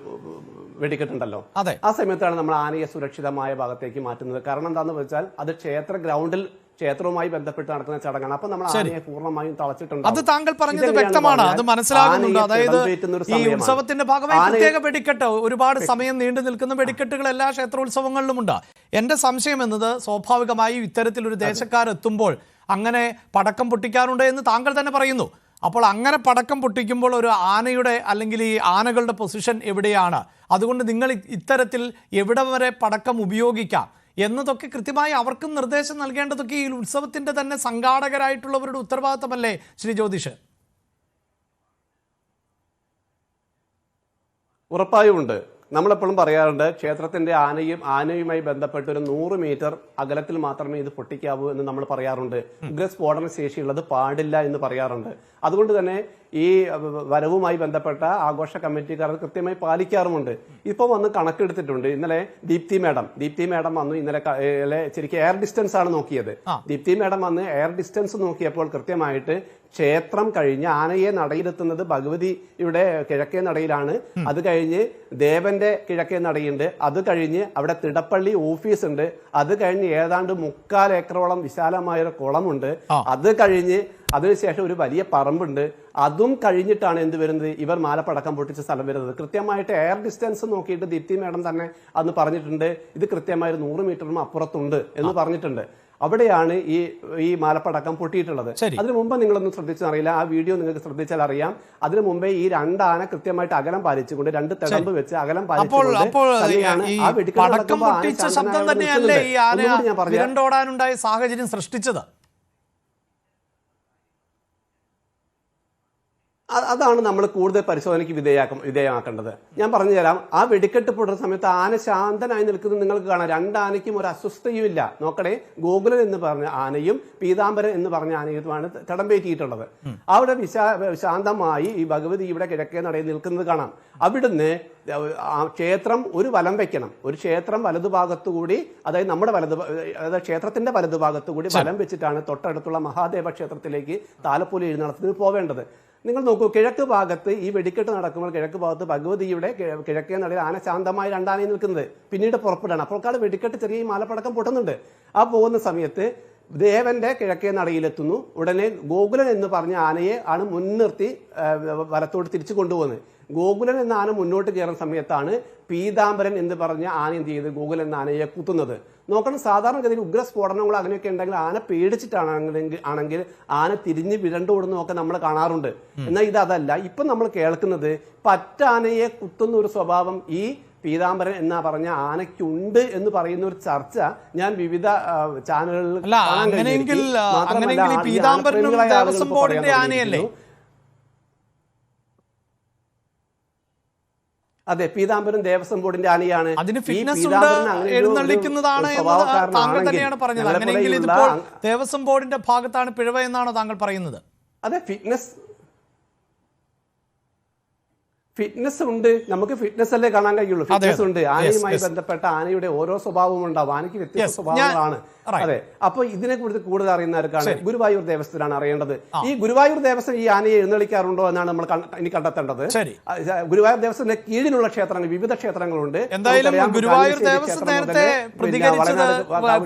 വെടിക്കെട്ടുണ്ടല്ലോ, ആ സമയത്താണ് നമ്മൾ ആനയെ സുരക്ഷിതമായ ഭാഗത്തേക്ക് മാറ്റുന്നത്. കാരണം എന്താണെന്ന് വെച്ചാൽ അത് ക്ഷേത്ര ഗ്രൗണ്ടിൽ ക്ഷേത്രവുമായി ബന്ധപ്പെട്ട് നടക്കുന്ന ചടങ്ങാണ്. അപ്പൊ നമ്മൾ ആനയെ പൂർണ്ണമായും തളച്ചിട്ടുണ്ട്. അത് താങ്കൾ പറഞ്ഞത് വ്യക്തമാണ്, അത് മനസ്സിലാകുന്നുണ്ട്. അതായത് ഈ ഉത്സവത്തിന്റെ ഭാഗമായി പ്രത്യേക വെടിക്കെട്ട്, ഒരുപാട് സമയം നീണ്ടു നിൽക്കുന്ന വെടിക്കെട്ടുകൾ എല്ലാ ക്ഷേത്രോത്സവങ്ങളിലുമുണ്ട്. എന്റെ സംശയം എന്നത് സ്വാഭാവികമായും ഇത്തരത്തിലൊരു ദേശക്കാരെത്തുമ്പോൾ അങ്ങനെ പടക്കം പൊട്ടിക്കാറുണ്ട് എന്ന് താങ്കൾ തന്നെ പറയുന്നു. അപ്പോൾ അങ്ങനെ പടക്കം പൊട്ടിക്കുമ്പോൾ ഒരു ആനയുടെ അല്ലെങ്കിൽ ഈ ആനകളുടെ പൊസിഷൻ എവിടെയാണ്, അതുകൊണ്ട് നിങ്ങൾ ഇത്തരത്തിൽ എവിടെ വരെ പടക്കം ഉപയോഗിക്കാം എന്നതൊക്കെ കൃത്യമായി അവർക്കും നിർദ്ദേശം നൽകേണ്ടതൊക്കെ ഈ ഉത്സവത്തിന്റെ തന്നെ സംഘാടകരായിട്ടുള്ളവരുടെ ഉത്തരവാദിത്തമല്ലേ ശ്രീ ജ്യോതിഷ്? ഉറപ്പായും ഉണ്ട്. നമ്മളെപ്പോഴും പറയാറുണ്ട്, ക്ഷേത്രത്തിന്റെ ആനയുമായി ബന്ധപ്പെട്ട് ഒരു 100 മീറ്റർ അകലത്തിൽ മാത്രമേ ഇത് പൊട്ടിക്കാവൂ എന്ന് നമ്മൾ പറയാറുണ്ട്. ഉഗ്രസ്ഫോടന ശേഷിയുള്ളത് പാടില്ല എന്ന് പറയാറുണ്ട്. അതുകൊണ്ട് തന്നെ ഈ വരവുമായി ബന്ധപ്പെട്ട ആഘോഷ കമ്മിറ്റിക്കാർ കൃത്യമായി പാലിക്കാറുമുണ്ട്. ഇപ്പൊ വന്ന് കണക്കെടുത്തിട്ടുണ്ട്. ഇന്നലെ ദീപ്തി മേഡം വന്നു. ഇന്നലെ ശരിക്കും എയർ ഡിസ്റ്റൻസ് ആണ് നോക്കിയത്. ദീപ്തി മേഡം വന്ന് എയർ ഡിസ്റ്റൻസ് നോക്കിയപ്പോൾ കൃത്യമായിട്ട് ക്ഷേത്രം കഴിഞ്ഞ് ആനയെ നടയിലെത്തുന്നത് ഭഗവതിയുടെ കിഴക്കേ നടയിലാണ്. അത് കഴിഞ്ഞ് ദേവന്റെ കിഴക്കേ നടയുണ്ട്. അത് കഴിഞ്ഞ് അവിടെ തിടപ്പള്ളി ഓഫീസ് ഉണ്ട്. അത് കഴിഞ്ഞ് ഏതാണ്ട് 3/4 ഏക്കറോളം വിശാലമായൊരു കുളമുണ്ട്. അത് കഴിഞ്ഞ് അതിനുശേഷം ഒരു വലിയ പറമ്പുണ്ട്. അതും കഴിഞ്ഞിട്ടാണ് എന്ത് വരുന്നത്, ഇവർ മാലപ്പടക്കം പൊട്ടിച്ച സ്ഥലം വരുന്നത്. കൃത്യമായിട്ട് എയർ ഡിസ്റ്റൻസ് നോക്കിയിട്ട് ദീപ്തി മേഡം തന്നെ അന്ന് പറഞ്ഞിട്ടുണ്ട്, ഇത് കൃത്യമായ 100 മീറ്ററിനും അപ്പുറത്തുണ്ട് എന്ന് പറഞ്ഞിട്ടുണ്ട്. അവിടെയാണ് ഈ മാലപ്പടക്കം പൊട്ടിയിട്ടുള്ളത്. അതിനു മുമ്പ് നിങ്ങളൊന്നും ശ്രദ്ധിച്ചറിയില്ല, ആ വീഡിയോ നിങ്ങൾക്ക് ശ്രദ്ധിച്ചാൽ അറിയാം. അതിനു മുമ്പേ ഈ 2 ആന കൃത്യമായിട്ട് അകലം പാലിച്ചുകൊണ്ട് 2 തിടമ്പ് വെച്ച് അകലം പാലിച്ചുകൊണ്ട് സാഹചര്യം സൃഷ്ടിച്ചത്. അതാണ് നമ്മൾ കൂടുതൽ പരിശോധനയ്ക്ക് വിധേയമാക്കേണ്ടത്. ഞാൻ പറഞ്ഞു തരാം. ആ വെടിക്കെട്ട് പൊട്ടുന്ന സമയത്ത് ആന ശാന്തനായി നിൽക്കുന്നത് നിങ്ങൾക്ക് കാണാം. 2 ആനയ്ക്കും ഒരു അസ്വസ്ഥയും ഇല്ല. നോക്കണേ, ഗോകുലൻ എന്ന് പറഞ്ഞ ആനയും പീതാംബരൻ എന്ന് പറഞ്ഞ ആനയുമാണ് തടമ്പേറ്റിയിട്ടുള്ളത്. അവിടെ ശാന്തമായി ഈ ഭഗവതി ഇവിടെ കിഴക്കേ നടയിൽ നിൽക്കുന്നത് കാണാം. അവിടുന്ന് ക്ഷേത്രം ഒരു വലം വെക്കണം. ഒരു ക്ഷേത്രം വലതുഭാഗത്തുകൂടി, അതായത് നമ്മുടെ അതായത് ക്ഷേത്രത്തിന്റെ വലതുഭാഗത്തുകൂടി വലം വെച്ചിട്ടാണ് തൊട്ടടുത്തുള്ള മഹാദേവ ക്ഷേത്രത്തിലേക്ക് താലപ്പൊലി എഴുന്നള്ളത്തിന് പോവേണ്ടത്. നിങ്ങൾ നോക്കൂ, കിഴക്ക് ഭാഗത്ത് ഈ വെടിക്കെട്ട് നടക്കുമ്പോൾ കിഴക്ക് ഭാഗത്ത് ഭഗവതിയുടെ കിഴക്കേ നടയിൽ ആന ശാന്തമായി 2 ആനയും നിൽക്കുന്നത്. പിന്നീട് പുറപ്പെടാണ്. അപ്പോഴേക്കാൾ വെടിക്കെട്ട് ചെറിയ മാലപ്പടക്കം പൊട്ടുന്നുണ്ട്. ആ പോകുന്ന സമയത്ത് ദേവന്റെ കിഴക്കേ നടയിലെത്തുന്നു. ഉടനെ ഗോകുലൻ എന്ന് പറഞ്ഞ ആനയെ ആണ് മുൻനിർത്തി വലത്തോട്ട് തിരിച്ചു കൊണ്ടുപോകുന്നത്. ഗോകുലൻ എന്ന ആന മുന്നോട്ട് കയറുന്ന സമയത്താണ് പീതാംബരൻ എന്ന് പറഞ്ഞ ആന എന്ത് ചെയ്ത് ഗോകുലൻ എന്ന ആനയെ കുത്തുന്നത്. നോക്കണം, സാധാരണഗതിയിൽ ഉഗ്രസ്ഫോടനങ്ങൾ അങ്ങനെയൊക്കെ ഉണ്ടെങ്കിൽ ആന പേടിച്ചിട്ടാണെങ്കിൽ ആന തിരിഞ്ഞ് വിരണ്ടോടുന്നതൊക്കെ നമ്മൾ കാണാറുണ്ട്. എന്നാൽ ഇതല്ല. ഇപ്പം നമ്മൾ കേൾക്കുന്നത് പറ്റാനയെ കുത്തുന്ന ഒരു സ്വഭാവം ഈ പീതാംബരൻ എന്നാ പറഞ്ഞ ആനയ്ക്കുണ്ട് എന്ന് പറയുന്ന ഒരു ചർച്ച ഞാൻ വിവിധ ചാനലുകളിൽ അതെ, പീതാംബരൻ ദേവസ്വം ബോർഡിന്റെ ആനയാണ്. ദേവസ്വം ബോർഡിന്റെ ഭാഗത്താണ് പിഴവ് എന്നാണോ താങ്കൾ പറയുന്നത്? അതെ, ഫിറ്റ്നസ് ഉണ്ട്. നമുക്ക് ഫിറ്റ്നസ് അല്ലേ കാണാൻ കഴിയുള്ളൂ. ഫിറ്റ്നസ് ഉണ്ട്. ആനയുമായി ബന്ധപ്പെട്ട ആനയുടെ ഓരോ സ്വഭാവവും ഉണ്ടാവും. ആനയ്ക്ക് വ്യത്യസ്ത സ്വഭാവങ്ങളാണ്. അതെ, അപ്പൊ ഇതിനെ കുറിച്ച് കൂടുതൽ അറിയുന്നവർക്കാണ് ഗുരുവായൂർ ദേവസ്ഥത്തിലാണ് അറിയേണ്ടത്. ഈ ഗുരുവായൂർ ദേവസ്ഥം ഈ ആനയെ എഴുന്നള്ളിക്കാറുണ്ടോ എന്നാണ് നമ്മൾ ഇനി കണ്ടെത്തേണ്ടത്. ഗുരുവായൂർ ദേവസ്ഥത്തിന്റെ കീഴിലുള്ള ക്ഷേത്രങ്ങൾ, വിവിധ ക്ഷേത്രങ്ങളുണ്ട്. എന്തായാലും ഗുരുവായൂർ ദേവസ്വം നേരത്തെ പ്രതികരിച്ചത്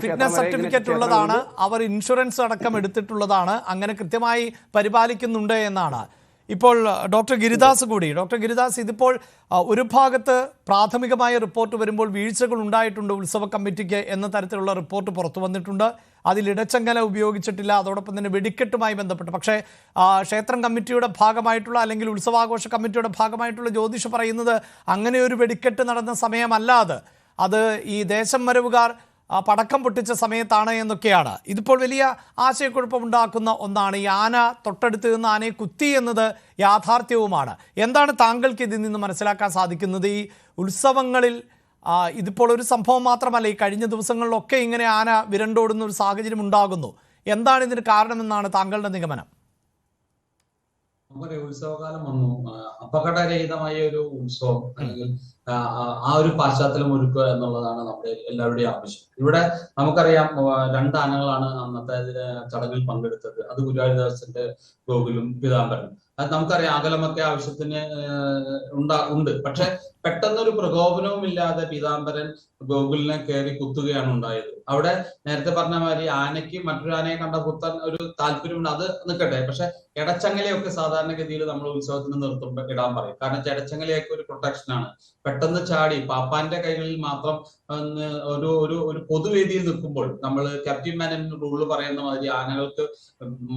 ഫിറ്റ്നസ് സർട്ടിഫിക്കറ്റ് ഉള്ളതാണ്, അവർ ഇൻഷുറൻസ് അടക്കം എടുത്തിട്ടുള്ളതാണ്, അങ്ങനെ കൃത്യമായി പരിപാലിക്കുന്നുണ്ട് എന്നാണ്. ഇപ്പോൾ ഡോക്ടർ ഗിരിദാസ്, ഇതിപ്പോൾ ഒരു ഭാഗത്ത് പ്രാഥമികമായ റിപ്പോർട്ട് വരുമ്പോൾ വീഴ്ചകൾ ഉണ്ടായിട്ടുണ്ട് ഉത്സവ കമ്മിറ്റിക്ക് എന്ന തരത്തിലുള്ള റിപ്പോർട്ട് പുറത്തു വന്നിട്ടുണ്ട്. അതിൽ ഇടച്ചങ്ങല ഉപയോഗിച്ചിട്ടില്ല, അതോടൊപ്പം തന്നെ വെടിക്കെട്ടുമായി ബന്ധപ്പെട്ട്. പക്ഷേ ക്ഷേത്രം കമ്മിറ്റിയുടെ ഭാഗമായിട്ടുള്ള അല്ലെങ്കിൽ ഉത്സവാഘോഷ കമ്മിറ്റിയുടെ ഭാഗമായിട്ടുള്ള ജ്യോതിഷ പറയുന്നത് അങ്ങനെ ഒരു വെടിക്കെട്ട് നടന്ന സമയമല്ല അത് ഈ ദേശം വരവുകാർ പടക്കം പൊട്ടിച്ച സമയത്താണ് എന്നൊക്കെയാണ്. ഇതിപ്പോൾ വലിയ ആശയക്കുഴപ്പമുണ്ടാക്കുന്ന ഒന്നാണ്. ഈ ആന തൊട്ടടുത്ത് നിന്ന് ആനയെ കുത്തി എന്നത് യാഥാർത്ഥ്യവുമാണ്. എന്താണ് താങ്കൾക്ക് ഇതിൽ നിന്ന് മനസ്സിലാക്കാൻ സാധിക്കുന്നത്? ഈ ഉത്സവങ്ങളിൽ ഇതിപ്പോൾ ഒരു സംഭവം മാത്രമല്ല, ഈ കഴിഞ്ഞ ദിവസങ്ങളിലൊക്കെ ഇങ്ങനെ ആന വിരണ്ടോടുന്ന ഒരു സാഹചര്യം ഉണ്ടാകുന്നു. എന്താണ് ഇതിന് കാരണമെന്നാണ് താങ്കളുടെ നിഗമനം? നമുക്കൊരു ഉത്സവകാലം വന്നു, അപകടരഹിതമായ ഒരു ഉത്സവം അല്ലെങ്കിൽ ആ ഒരു പശ്ചാത്തലം ഒരുക്കുക എന്നുള്ളതാണ് നമ്മുടെ എല്ലാവരുടെയും ആവശ്യം. ഇവിടെ നമുക്കറിയാം 2 ആനകളാണ് അന്നത്തെ ചടങ്ങിൽ പങ്കെടുത്തത്. അത് ഗുരുവായൂർ ദേവസ്വത്തിന്റെ ഗോകുലും പീതാംബരനും. അത് നമുക്കറിയാം, അകലമൊക്കെ ആവശ്യത്തിന് ഉണ്ട്. പക്ഷെ പെട്ടെന്നൊരു പ്രകോപനവും ഇല്ലാതെ പീതാംബരൻ ഗോകുലിനെ കയറി കുത്തുകയാണ് ഉണ്ടായത്. അവിടെ നേരത്തെ പറഞ്ഞ മാതിരി ആനയ്ക്ക് മറ്റൊരു ആനയെ കണ്ട കുത്താൻ ഒരു താല്പര്യമുണ്ട്, അത് നിൽക്കട്ടെ. പക്ഷെ ഇടച്ചങ്ങലയൊക്കെ സാധാരണഗതിയിൽ നമ്മൾ ഉത്സവത്തിന് നിർത്തുമ്പോൾ ഇടാൻ പറയും. കാരണം ഇടച്ചങ്ങലയൊക്കെ ഒരു പ്രൊട്ടക്ഷനാണ്. പെട്ടെന്ന് ചാടി പാപ്പാന്റെ കൈകളിൽ മാത്രം ഒരു പൊതുവേദിയിൽ നിൽക്കുമ്പോൾ നമ്മൾ ക്യാപ്റ്റൻ മാനൻ റൂള് പറയുന്ന മാതിരി ആനകൾക്ക്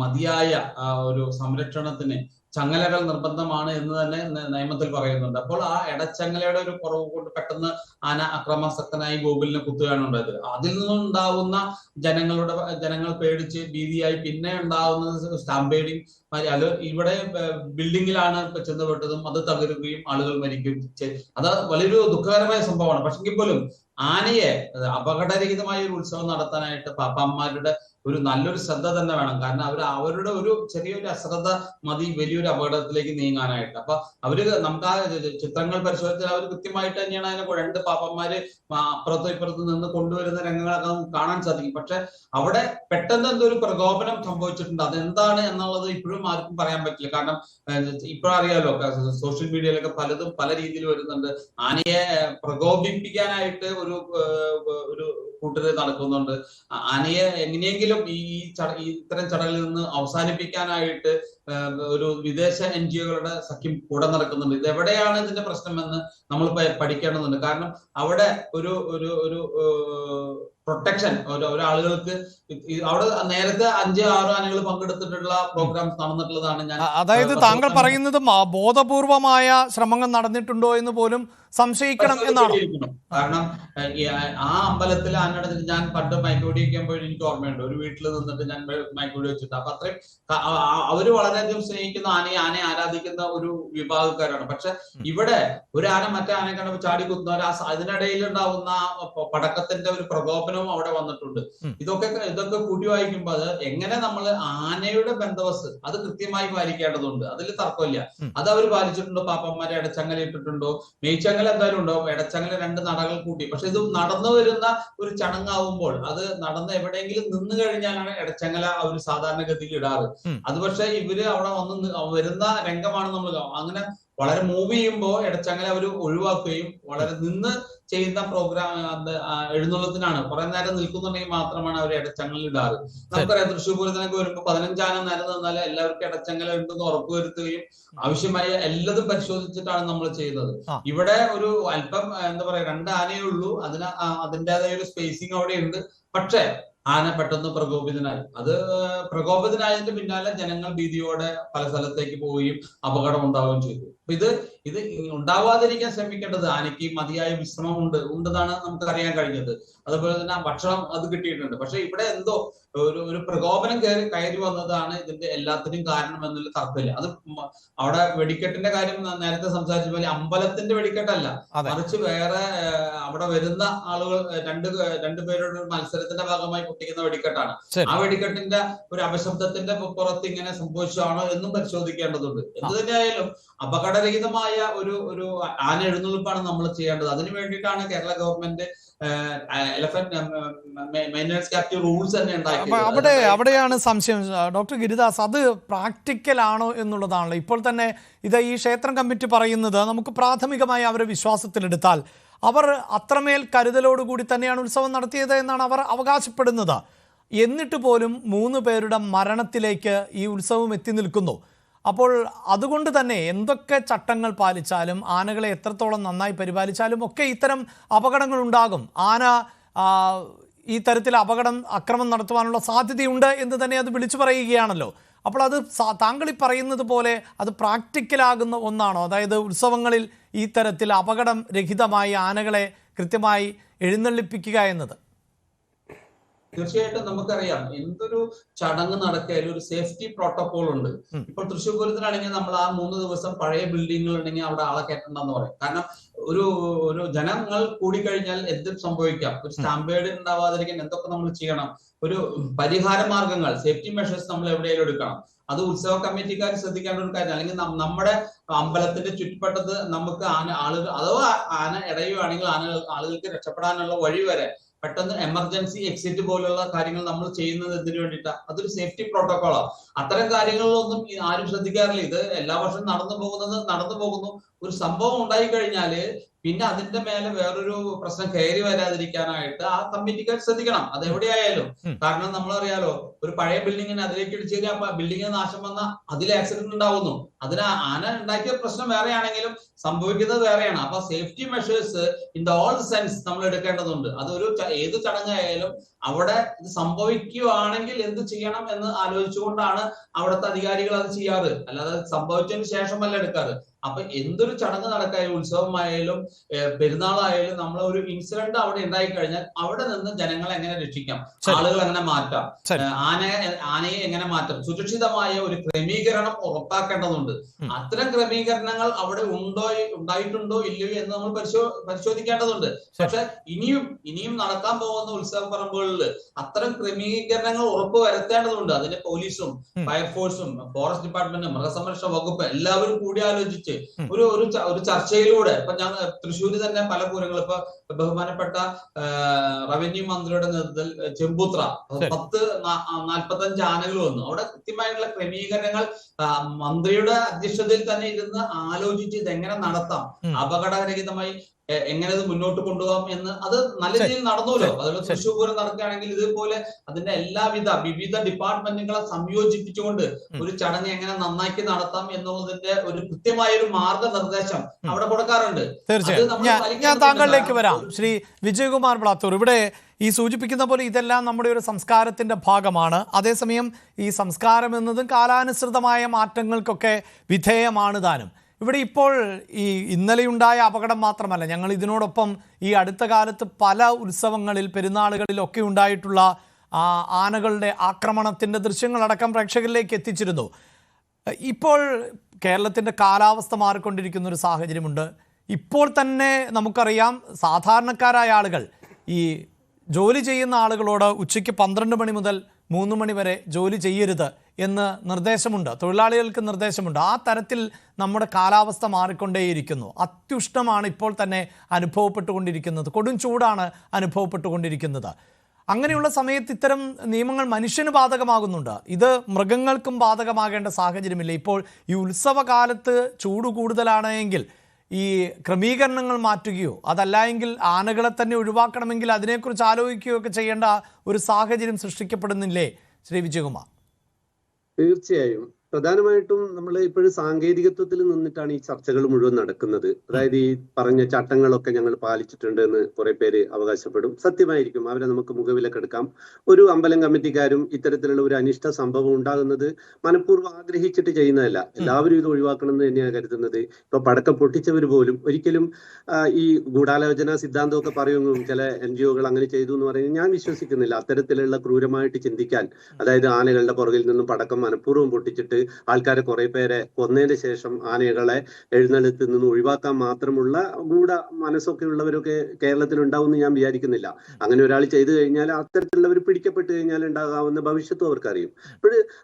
മതിയായ ഒരു സംരക്ഷണത്തിന് ചങ്ങലകൾ നിർബന്ധമാണ് എന്ന് തന്നെ നിയമത്തിൽ പറയുന്നുണ്ട്. അപ്പോൾ ആ ഇടച്ചങ്ങലയുടെ ഒരു കുറവ് കൊണ്ട് പെട്ടെന്ന് ആന അക്രമാസക്തനായി ഗോകുലിനെ കുത്തുകയാണ് ഉണ്ടായത്. അതിൽ നിന്നുണ്ടാവുന്ന ജനങ്ങൾ പേടിച്ച് ഭീതിയായി പിന്നെ ഉണ്ടാവുന്നത് സ്റ്റാമ്പേഡിങ്. അത് ഇവിടെ ബിൽഡിങ്ങിലാണ് ചെന്നുപെട്ടതും അത് തകരുകയും ആളുകൾ മരിക്കുകയും അത് വലിയൊരു ദുഃഖകരമായ സംഭവമാണ്. പക്ഷെങ്കിൽ പോലും ആനയെ അപകടരഹിതമായ ഒരു ഉത്സവം നടത്താനായിട്ട് പാപ്പാന്മാരുടെ ഒരു നല്ലൊരു ശ്രദ്ധ തന്നെ വേണം. കാരണം അവരുടെ ഒരു ചെറിയൊരു അശ്രദ്ധ മതി വലിയൊരു അപകടത്തിലേക്ക് നീങ്ങാനായിട്ട്. അപ്പൊ നമുക്ക് ആ ചിത്രങ്ങൾ പരിശോധിച്ചാൽ അവർ കൃത്യമായിട്ട് തന്നെയാണ് അതിനെ 2 പാപ്പന്മാര് അപ്പുറത്തും ഇപ്പുറത്തും നിന്ന് കൊണ്ടുവരുന്ന രംഗങ്ങളൊക്കെ നമുക്ക് കാണാൻ സാധിക്കും. പക്ഷെ അവിടെ പെട്ടെന്ന് എന്തൊരു പ്രകോപനം സംഭവിച്ചിട്ടുണ്ട്. അതെന്താണ് എന്നുള്ളത് ഇപ്പോഴും ആർക്കും പറയാൻ പറ്റില്ല. കാരണം ഇപ്പോഴും അറിയാലോ, സോഷ്യൽ മീഡിയയിലൊക്കെ പലതും പല രീതിയിൽ വരുന്നുണ്ട്. ആനയെ പ്രകോപിപ്പിക്കാനായിട്ട് ഒരു കൂട്ടര് നടക്കുന്നുണ്ട്. ആനയെ എങ്ങനെയെങ്കിലും എങ്ങനെയെങ്കിലും ഇത്തരം ചടങ്ങിൽ നിന്ന് അവസാനിപ്പിക്കാനായിട്ട് ഒരു വിദേശ NGO-കളുടെ സഖ്യം കൂടെ നടക്കുന്നുണ്ട്. ഇത് എവിടെയാണ് ഇതിന്റെ പ്രശ്നമെന്ന് നമ്മൾ പഠിക്കേണ്ടതുണ്ട്. കാരണം അവിടെ ഒരു ഒരു ഒരു പ്രൊട്ടക്ഷൻ ഒരാളുകൾക്ക് അവിടെ നേരത്തെ 5-6 ആനകൾ പങ്കെടുത്തിട്ടുള്ള പ്രോഗ്രാംസ് നടന്നിട്ടുള്ളതാണ്. ഞാൻ അതായത് താങ്കൾ പറയുന്നത് ബോധപൂർവമായ ശ്രമങ്ങൾ നടന്നിട്ടുണ്ടോ എന്ന് പോലും സംശയിക്കണം എന്നാണ്. കാരണം ആ അമ്പലത്തിൽ ആനയുടെ ഞാൻ പണ്ട് മൈക്കോടി വയ്ക്കുമ്പോൾ എനിക്ക് ഓർമ്മയുണ്ട്, ഒരു വീട്ടിൽ നിന്നിട്ട് ഞാൻ മൈക്കോടി വെച്ചിട്ട്. അപ്പൊ അത്രയും അവര് വളരെയധികം സ്നേഹിക്കുന്ന ആനയെ ആരാധിക്കുന്ന ഒരു വിഭാഗക്കാരാണ്. പക്ഷെ ഇവിടെ ഒരു ആന മറ്റേ ആനയെ കണ്ടപ്പോൾ ചാടി കുത്തുന്നവർ അതിനിടയിൽ ഉണ്ടാവുന്ന പടക്കത്തിന്റെ ഒരു പ്രകോപനവും അവിടെ വന്നിട്ടുണ്ട്. ഇതൊക്കെ കൂട്ടി വായിക്കുമ്പോൾ അത് എങ്ങനെ നമ്മൾ ആനയുടെ ബന്ദോബസ്ത് അത് കൃത്യമായി പാലിക്കേണ്ടതുണ്ട്. അതിൽ തർക്കമില്ല. അത് അവർ പാലിച്ചിട്ടുണ്ടോ? പാപ്പന്മാരെ ഇടച്ചങ്ങല ഇട്ടിട്ടുണ്ടോ? മെയ്ച്ചങ്ങല എന്തായാലും ഉണ്ടോ? ഇടച്ചങ്ങല 2 നടകൾ കൂട്ടി. പക്ഷെ ഇത് നടന്നു വരുന്ന ഒരു ചടങ്ങാവുമ്പോൾ അത് നടന്ന് എവിടെയെങ്കിലും നിന്ന് കഴിഞ്ഞാലാണ് ഇടച്ചങ്ങല അവർ സാധാരണഗതിയിൽ ഇടാറ്. അത് പക്ഷെ ഇവര് അവിടെ വന്ന് വരുന്ന രംഗമാണ് നമ്മൾ അങ്ങനെ വളരെ മൂവ് ചെയ്യുമ്പോൾ ഇടച്ചങ്ങല അവർ ഒഴിവാക്കുകയും വളരെ നിന്ന് ചെയ്യുന്ന പ്രോഗ്രാം എഴുന്നള്ളത്തിനാണ് കുറെ നേരം നിൽക്കുന്നുണ്ടെങ്കിൽ മാത്രമാണ് അവർ ഇടച്ചങ്ങലിൽ ഇടാറ്. നമുക്കറിയാം തൃശ്ശൂർ പൂരത്തിനൊക്കെ വരുമ്പോൾ 15 ആന നേരം നിന്നാൽ എല്ലാവർക്കും ഇടച്ചങ്ങല ഉണ്ടെന്ന് ഉറപ്പുവരുത്തുകയും ആവശ്യമായ എല്ലാതും പരിശോധിച്ചിട്ടാണ് നമ്മൾ ചെയ്യുന്നത്. ഇവിടെ ഒരു അല്പം എന്താ പറയാ 2 ആനയേ ഉള്ളൂ. അതിൻ്റെതായ ഒരു സ്പേസിങ് അവിടെ ഉണ്ട്. പക്ഷേ ആന പെട്ടെന്ന് പ്രകോപിതനായി. പ്രകോപിതനായതിന്റെ പിന്നാലെ ജനങ്ങൾ ഭീതിയോടെ പല സ്ഥലത്തേക്ക് പോവുകയും അപകടം ഉണ്ടാവുകയും ചെയ്തു. ഇത് ഉണ്ടാവാതിരിക്കാൻ ശ്രമിക്കേണ്ടത് ആനയ്ക്ക് മതിയായ വിശ്രമം ഉണ്ടെന്നാണ് നമുക്ക് അറിയാൻ കഴിഞ്ഞത്. അതുപോലെ തന്നെ ഭക്ഷണം അത് കിട്ടിയിട്ടുണ്ട്. പക്ഷെ ഇവിടെ എന്തോ ഒരു പ്രകോപനം കയറി വന്നതാണ് ഇതിന്റെ എല്ലാത്തിനും കാരണം എന്നുള്ള തർക്കമില്ല. അത് അവിടെ വെടിക്കെട്ടിന്റെ കാര്യം നേരത്തെ സംസാരിച്ച പോലെ അമ്പലത്തിന്റെ വെടിക്കെട്ടല്ല, മറിച്ച് വേറെ അവിടെ വരുന്ന ആളുകൾ രണ്ടുപേരുടെ മത്സരത്തിന്റെ ഭാഗമായി പൊട്ടിക്കുന്ന വെടിക്കെട്ടാണ്. ആ വെടിക്കെട്ടിന്റെ ഒരു അപശബ്ദത്തിന്റെ പുറത്ത് ഇങ്ങനെ സംഭവിച്ചതാണോ എന്നും പരിശോധിക്കേണ്ടതുണ്ട്. എന്ത് തന്നെയായാലും അപകടരഹിതമായ ഒരു ആന എഴുന്നള്ളിപ്പാണ് നമ്മൾ ചെയ്യേണ്ടത്. അതിനു വേണ്ടിയിട്ടാണ് Kerala government elephant maintenance captive rules തന്നെ ഉണ്ടാക്കി. അവിടെയാണ് സംശയം ഡോക്ടർ ഗിരിദാസ്. അത് പ്രാക്ടിക്കൽ ആണോ എന്നുള്ളതാണല്ലോ ഇപ്പോൾ തന്നെ ഇത് ഈ ക്ഷേത്രം കമ്മിറ്റി പറയുന്നത്. നമുക്ക് പ്രാഥമികമായി അവരെ വിശ്വാസത്തിലെടുത്താൽ അവർ അത്രമേൽ കരുതലോടുകൂടി തന്നെയാണ് ഉത്സവം നടത്തിയത് എന്നാണ് അവർ അവകാശപ്പെടുന്നത്. എന്നിട്ട് പോലും 3 പേരുടെ മരണത്തിലേക്ക് ഈ ഉത്സവം എത്തി നിൽക്കുന്നു. അപ്പോൾ അതുകൊണ്ട് തന്നെ എന്തൊക്കെ ചട്ടങ്ങൾ പാലിച്ചാലും ആനകളെ എത്രത്തോളം നന്നായി പരിപാലിച്ചാലും ഒക്കെ ഇത്തരം അപകടങ്ങൾ ഉണ്ടാകും. ആന ഈ തരത്തിൽ അക്രമം നടത്തുവാനുള്ള സാധ്യതയുണ്ട് എന്ന് തന്നെ അത് വിളിച്ചു പറയുകയാണല്ലോ. അപ്പോൾ അത് താങ്കൾ ഈ പറയുന്നത് പോലെ അത് പ്രാക്ടിക്കലാകുന്ന ഒന്നാണോ? അതായത് ഉത്സവങ്ങളിൽ ഈ തരത്തിൽ അപകടം രഹിതമായി ആനകളെ കൃത്യമായി എഴുന്നള്ളിപ്പിക്കുക എന്നത്? തീർച്ചയായിട്ടും നമുക്കറിയാം എന്തൊരു ചടങ്ങ് നടക്കിയാലും ഒരു സേഫ്റ്റി പ്രോട്ടോകോൾ ഉണ്ട്. ഇപ്പോൾ തൃശ്ശൂർ പൂരത്തിനാണെങ്കിൽ നമ്മൾ ആ 3 ദിവസം പഴയ ബിൽഡിങ്ങുകൾ ഉണ്ടെങ്കിൽ അവിടെ ആളെ കയറ്റണ്ടെന്ന് പറയും. കാരണം ഒരു ജനങ്ങൾ കൂടിക്കഴിഞ്ഞാൽ എന്തും സംഭവിക്കാം. ഒരു സ്റ്റാമ്പേഡ് ഉണ്ടാവാതിരിക്കാൻ എന്തൊക്കെ നമ്മൾ ചെയ്യണം, ഒരു പരിഹാര മാർഗങ്ങൾ, സേഫ്റ്റി മെഷേഴ്സ് നമ്മൾ എവിടെയെങ്കിലും എടുക്കണം. അത് ഉത്സവ കമ്മിറ്റിക്കാർ ശ്രദ്ധിക്കേണ്ട ഒരു കാര്യം. അല്ലെങ്കിൽ നമ്മുടെ അമ്പലത്തിന്റെ ചുറ്റുവട്ടത്ത് നമുക്ക് ആളുകൾ അഥവാ ആന ഇടയുവാണെങ്കിൽ ആളുകൾക്ക് രക്ഷപ്പെടാനുള്ള വഴി വരെ പെട്ടെന്ന് എമർജൻസി എക്സിറ്റ് പോലുള്ള കാര്യങ്ങൾ നമ്മൾ ചെയ്യുന്നത് എന്തിനു വേണ്ടിയിട്ടാണ്? അതൊരു സേഫ്റ്റി പ്രോട്ടോകോളാണ്. അത്തരം കാര്യങ്ങളിലൊന്നും ആരും ശ്രദ്ധിക്കാറില്ല. ഇത് എല്ലാ വർഷവും നടന്നു പോകുന്നു. ഒരു സംഭവം ഉണ്ടായി കഴിഞ്ഞാല് പിന്നെ അതിന്റെ മേലെ വേറൊരു പ്രശ്നം കയറി വരാതിരിക്കാനായിട്ട് ആ കമ്മിറ്റിക്കാർ ശ്രദ്ധിക്കണം. അതെവിടെയായാലും. കാരണം നമ്മളറിയാലോ, ഒരു പഴയ ബിൽഡിങ്ങിന് അതിലേക്ക് ഇടിച്ചു കഴിഞ്ഞാൽ ബിൽഡിങ്ങിന് നാശം വന്ന അതിൽ ആക്സിഡന്റ് ഉണ്ടാവുന്നു. അതിന് ആന ഉണ്ടാക്കിയ പ്രശ്നം വേറെയാണെങ്കിലും സംഭവിക്കുന്നത് വേറെയാണ്. അപ്പൊ safety measures in the all sense നമ്മൾ എടുക്കേണ്ടതുണ്ട്. അതൊരു ഏത് ചടങ്ങായാലും അവിടെ ഇത് സംഭവിക്കുകയാണെങ്കിൽ എന്ത് ചെയ്യണം എന്ന് ആലോചിച്ചുകൊണ്ടാണ് അവിടുത്തെ അധികാരികൾ അത് ചെയ്യാറ്. അല്ലാതെ സംഭവിച്ചതിന് ശേഷമല്ല എടുക്കാറ്. അപ്പൊ എന്തൊരു ചടങ്ങ് നടക്കായാലും ഉത്സവമായാലും പെരുന്നാളായാലും നമ്മൾ ഒരു ഇൻസിഡന്റ് അവിടെ ഉണ്ടായി കഴിഞ്ഞാൽ അവിടെ നിന്ന് ജനങ്ങളെ എങ്ങനെ രക്ഷിക്കാം, ആളുകൾ എങ്ങനെ മാറ്റാം, ആനയെ എങ്ങനെ മാറ്റാം, സുരക്ഷിതമായ ഒരു ക്രമീകരണം ഉറപ്പാക്കേണ്ടതുണ്ട്. അത്തരം ക്രമീകരണങ്ങൾ അവിടെ ഉണ്ടായിട്ടുണ്ടോ ഇല്ലയോ എന്ന് നമ്മൾ പരിശോധിക്കേണ്ടതുണ്ട്. പക്ഷെ ഇനിയും നടക്കാൻ പോകുന്ന ഉത്സവ പറമ്പുകളിൽ അത്തരം ക്രമീകരണങ്ങൾ ഉറപ്പ് വരുത്തേണ്ടതുണ്ട്. അതിന് പോലീസും ഫയർഫോഴ്സും ഫോറസ്റ്റ് ഡിപ്പാർട്ട്മെന്റും മൃഗസംരക്ഷണ വകുപ്പ് എല്ലാവരും കൂടി ആലോചിച്ച് ഒരു ചർച്ചയിലൂടെ ഇപ്പൊ ഞാൻ തൃശ്ശൂര് തന്നെ പല പൂരങ്ങൾ ഇപ്പൊ ബഹുമാനപ്പെട്ട റവന്യൂ മന്ത്രിയുടെ നേതൃത്വത്തിൽ ചെമ്പൂത്ര 45 ആനകൾ വന്നു. അവിടെ കൃത്യമായിട്ടുള്ള ക്രമീകരണങ്ങൾ മന്ത്രിയുടെ അധ്യക്ഷതയിൽ തന്നെ ഇരുന്ന് ആലോചിച്ച് ഇതെങ്ങനെ നടത്താം, അപകടരഹിതമായി എങ്ങനെ ഇത് മുന്നോട്ട് കൊണ്ടുപോകാം എന്ന് അത് നല്ല രീതിയിൽ നടന്നല്ലോ. അതുപോലെ തൃശ്ശൂർ പൂരം നടക്കുകയാണെങ്കിൽ ഇതുപോലെ അതിന്റെ വിവിധ ഡിപ്പാർട്ട്മെന്റുകളെ സംയോജിപ്പിച്ചുകൊണ്ട് ഒരു ചടങ്ങ് എങ്ങനെ നന്നാക്കി നടത്താം എന്നുള്ളതിന്റെ ഒരു കൃത്യമായ ഒരു മാർഗനിർദ്ദേശം അവിടെ കൊടുക്കാറുണ്ട്. തീർച്ചയായും ഞാൻ താങ്കളിലേക്ക് വരാം. ശ്രീ വിജയകുമാർ ബ്ലാത്തൂർ, ഇവിടെ ഈ സൂചിപ്പിക്കുന്ന പോലെ ഇതെല്ലാം നമ്മുടെ ഒരു സംസ്കാരത്തിന്റെ ഭാഗമാണ്. അതേസമയം ഈ സംസ്കാരം എന്നതും കാലാനുസൃതമായ മാറ്റങ്ങൾക്കൊക്കെ വിധേയമാണ് താനും. ഇവിടെ ഇപ്പോൾ ഈ ഇന്നലെയുണ്ടായ അപകടം മാത്രമല്ല, ഞങ്ങൾ ഇതിനോടൊപ്പം ഈ അടുത്ത കാലത്ത് പല ഉത്സവങ്ങളിൽ പെരുന്നാളുകളിലൊക്കെ ഉണ്ടായിട്ടുള്ള ആനകളുടെ ആക്രമണത്തിൻ്റെ ദൃശ്യങ്ങളടക്കം പ്രേക്ഷകരിലേക്ക് എത്തിച്ചിരുന്നു. ഇപ്പോൾ കേരളത്തിൻ്റെ കാലാവസ്ഥ മാറിക്കൊണ്ടിരിക്കുന്ന ഒരു സാഹചര്യമുണ്ട്. ഇപ്പോൾ തന്നെ നമുക്കറിയാം, സാധാരണക്കാരായ ആളുകൾ, ഈ ജോലി ചെയ്യുന്ന ആളുകളോട് ഉച്ചയ്ക്ക് 12 മണി മുതൽ 3 മണി വരെ ജോലി ചെയ്യരുത് എന്ന് നിർദ്ദേശമുണ്ട്, തൊഴിലാളികൾക്ക് നിർദ്ദേശമുണ്ട്. ആ തരത്തിൽ നമ്മുടെ കാലാവസ്ഥ മാറിക്കൊണ്ടേയിരിക്കുന്നു. അത്യുഷ്ണമാണ് ഇപ്പോൾ തന്നെ അനുഭവപ്പെട്ടുകൊണ്ടിരിക്കുന്നത്, കൊടും ചൂടാണ് അനുഭവപ്പെട്ടുകൊണ്ടിരിക്കുന്നത്. അങ്ങനെയുള്ള സമയത്ത് ഇത്തരം നിയമങ്ങൾ മനുഷ്യന് ബാധകമാകുന്നുണ്ട്. ഇത് മൃഗങ്ങൾക്കും ബാധകമാകേണ്ട സാഹചര്യമില്ല. ഇപ്പോൾ ഈ ഉത്സവകാലത്ത് ചൂട് കൂടുതലാണ് എങ്കിൽ ഈ ക്രമീകരണങ്ങൾ മാറ്റുകയോ അതല്ല എങ്കിൽ ആനകളെ തന്നെ ഒഴിവാക്കണമെങ്കിൽ അതിനെക്കുറിച്ച് ആലോചിക്കുകയോ ഒക്കെ ചെയ്യേണ്ട ഒരു സാഹചര്യം സൃഷ്ടിക്കപ്പെടുന്നില്ലേ ശ്രീ വിജയകുമാർ? തീർച്ചയായും. പ്രധാനമായിട്ടും നമ്മൾ ഇപ്പോഴും സാങ്കേതികത്വത്തിൽ നിന്നിട്ടാണ് ഈ ചർച്ചകൾ മുഴുവൻ നടക്കുന്നത്. അതായത് ഈ പറഞ്ഞ ചട്ടങ്ങളൊക്കെ ഞങ്ങൾ പാലിച്ചിട്ടുണ്ട് എന്ന് കുറെ പേര് അവകാശപ്പെടും. സത്യമായിരിക്കും, അവരെ നമുക്ക് മുഖവിലക്കെടുക്കാം. ഒരു അമ്പലം കമ്മിറ്റിക്കാരും ഇത്തരത്തിലുള്ള ഒരു അനിഷ്ട സംഭവം ഉണ്ടാകുന്നത് മനഃപൂർവ്വം ആഗ്രഹിച്ചിട്ട് ചെയ്യുന്നതല്ല. എല്ലാവരും ഇത് ഒഴിവാക്കണം എന്ന് തന്നെയാണ് കരുതുന്നത്. ഇപ്പൊ പടക്കം പൊട്ടിച്ചവർ പോലും ഒരിക്കലും ഈ ഗൂഢാലോചന സിദ്ധാന്തമൊക്കെ പറയുന്നു, ചില NGO-കൾ അങ്ങനെ ചെയ്തു എന്ന് പറയുന്നത് ഞാൻ വിശ്വസിക്കുന്നില്ല. അത്തരത്തിലുള്ള ക്രൂരമായിട്ട് ചിന്തിക്കാൻ, അതായത് ആനകളുടെ പുറകിൽ നിന്നും പടക്കം മനഃപൂർവ്വം പൊട്ടിച്ചിട്ട് ആൾക്കാരെ കുറെ പേരെ കൊന്നതിന് ശേഷം ആനകളെ എഴുന്നള്ളത്തിൽ നിന്ന് ഒഴിവാക്കാൻ മാത്രമുള്ള ഗൂഢ മനസ്സൊക്കെ ഉള്ളവരൊക്കെ കേരളത്തിൽ ഉണ്ടാവും എന്ന് ഞാൻ വിചാരിക്കുന്നില്ല. അങ്ങനെ ഒരാൾ ചെയ്തു കഴിഞ്ഞാൽ അത്തരത്തിലുള്ളവർ പിടിക്കപ്പെട്ട് കഴിഞ്ഞാൽ ഉണ്ടാകാവുന്ന ഭവിഷ്യത്തും അവർക്കറിയും.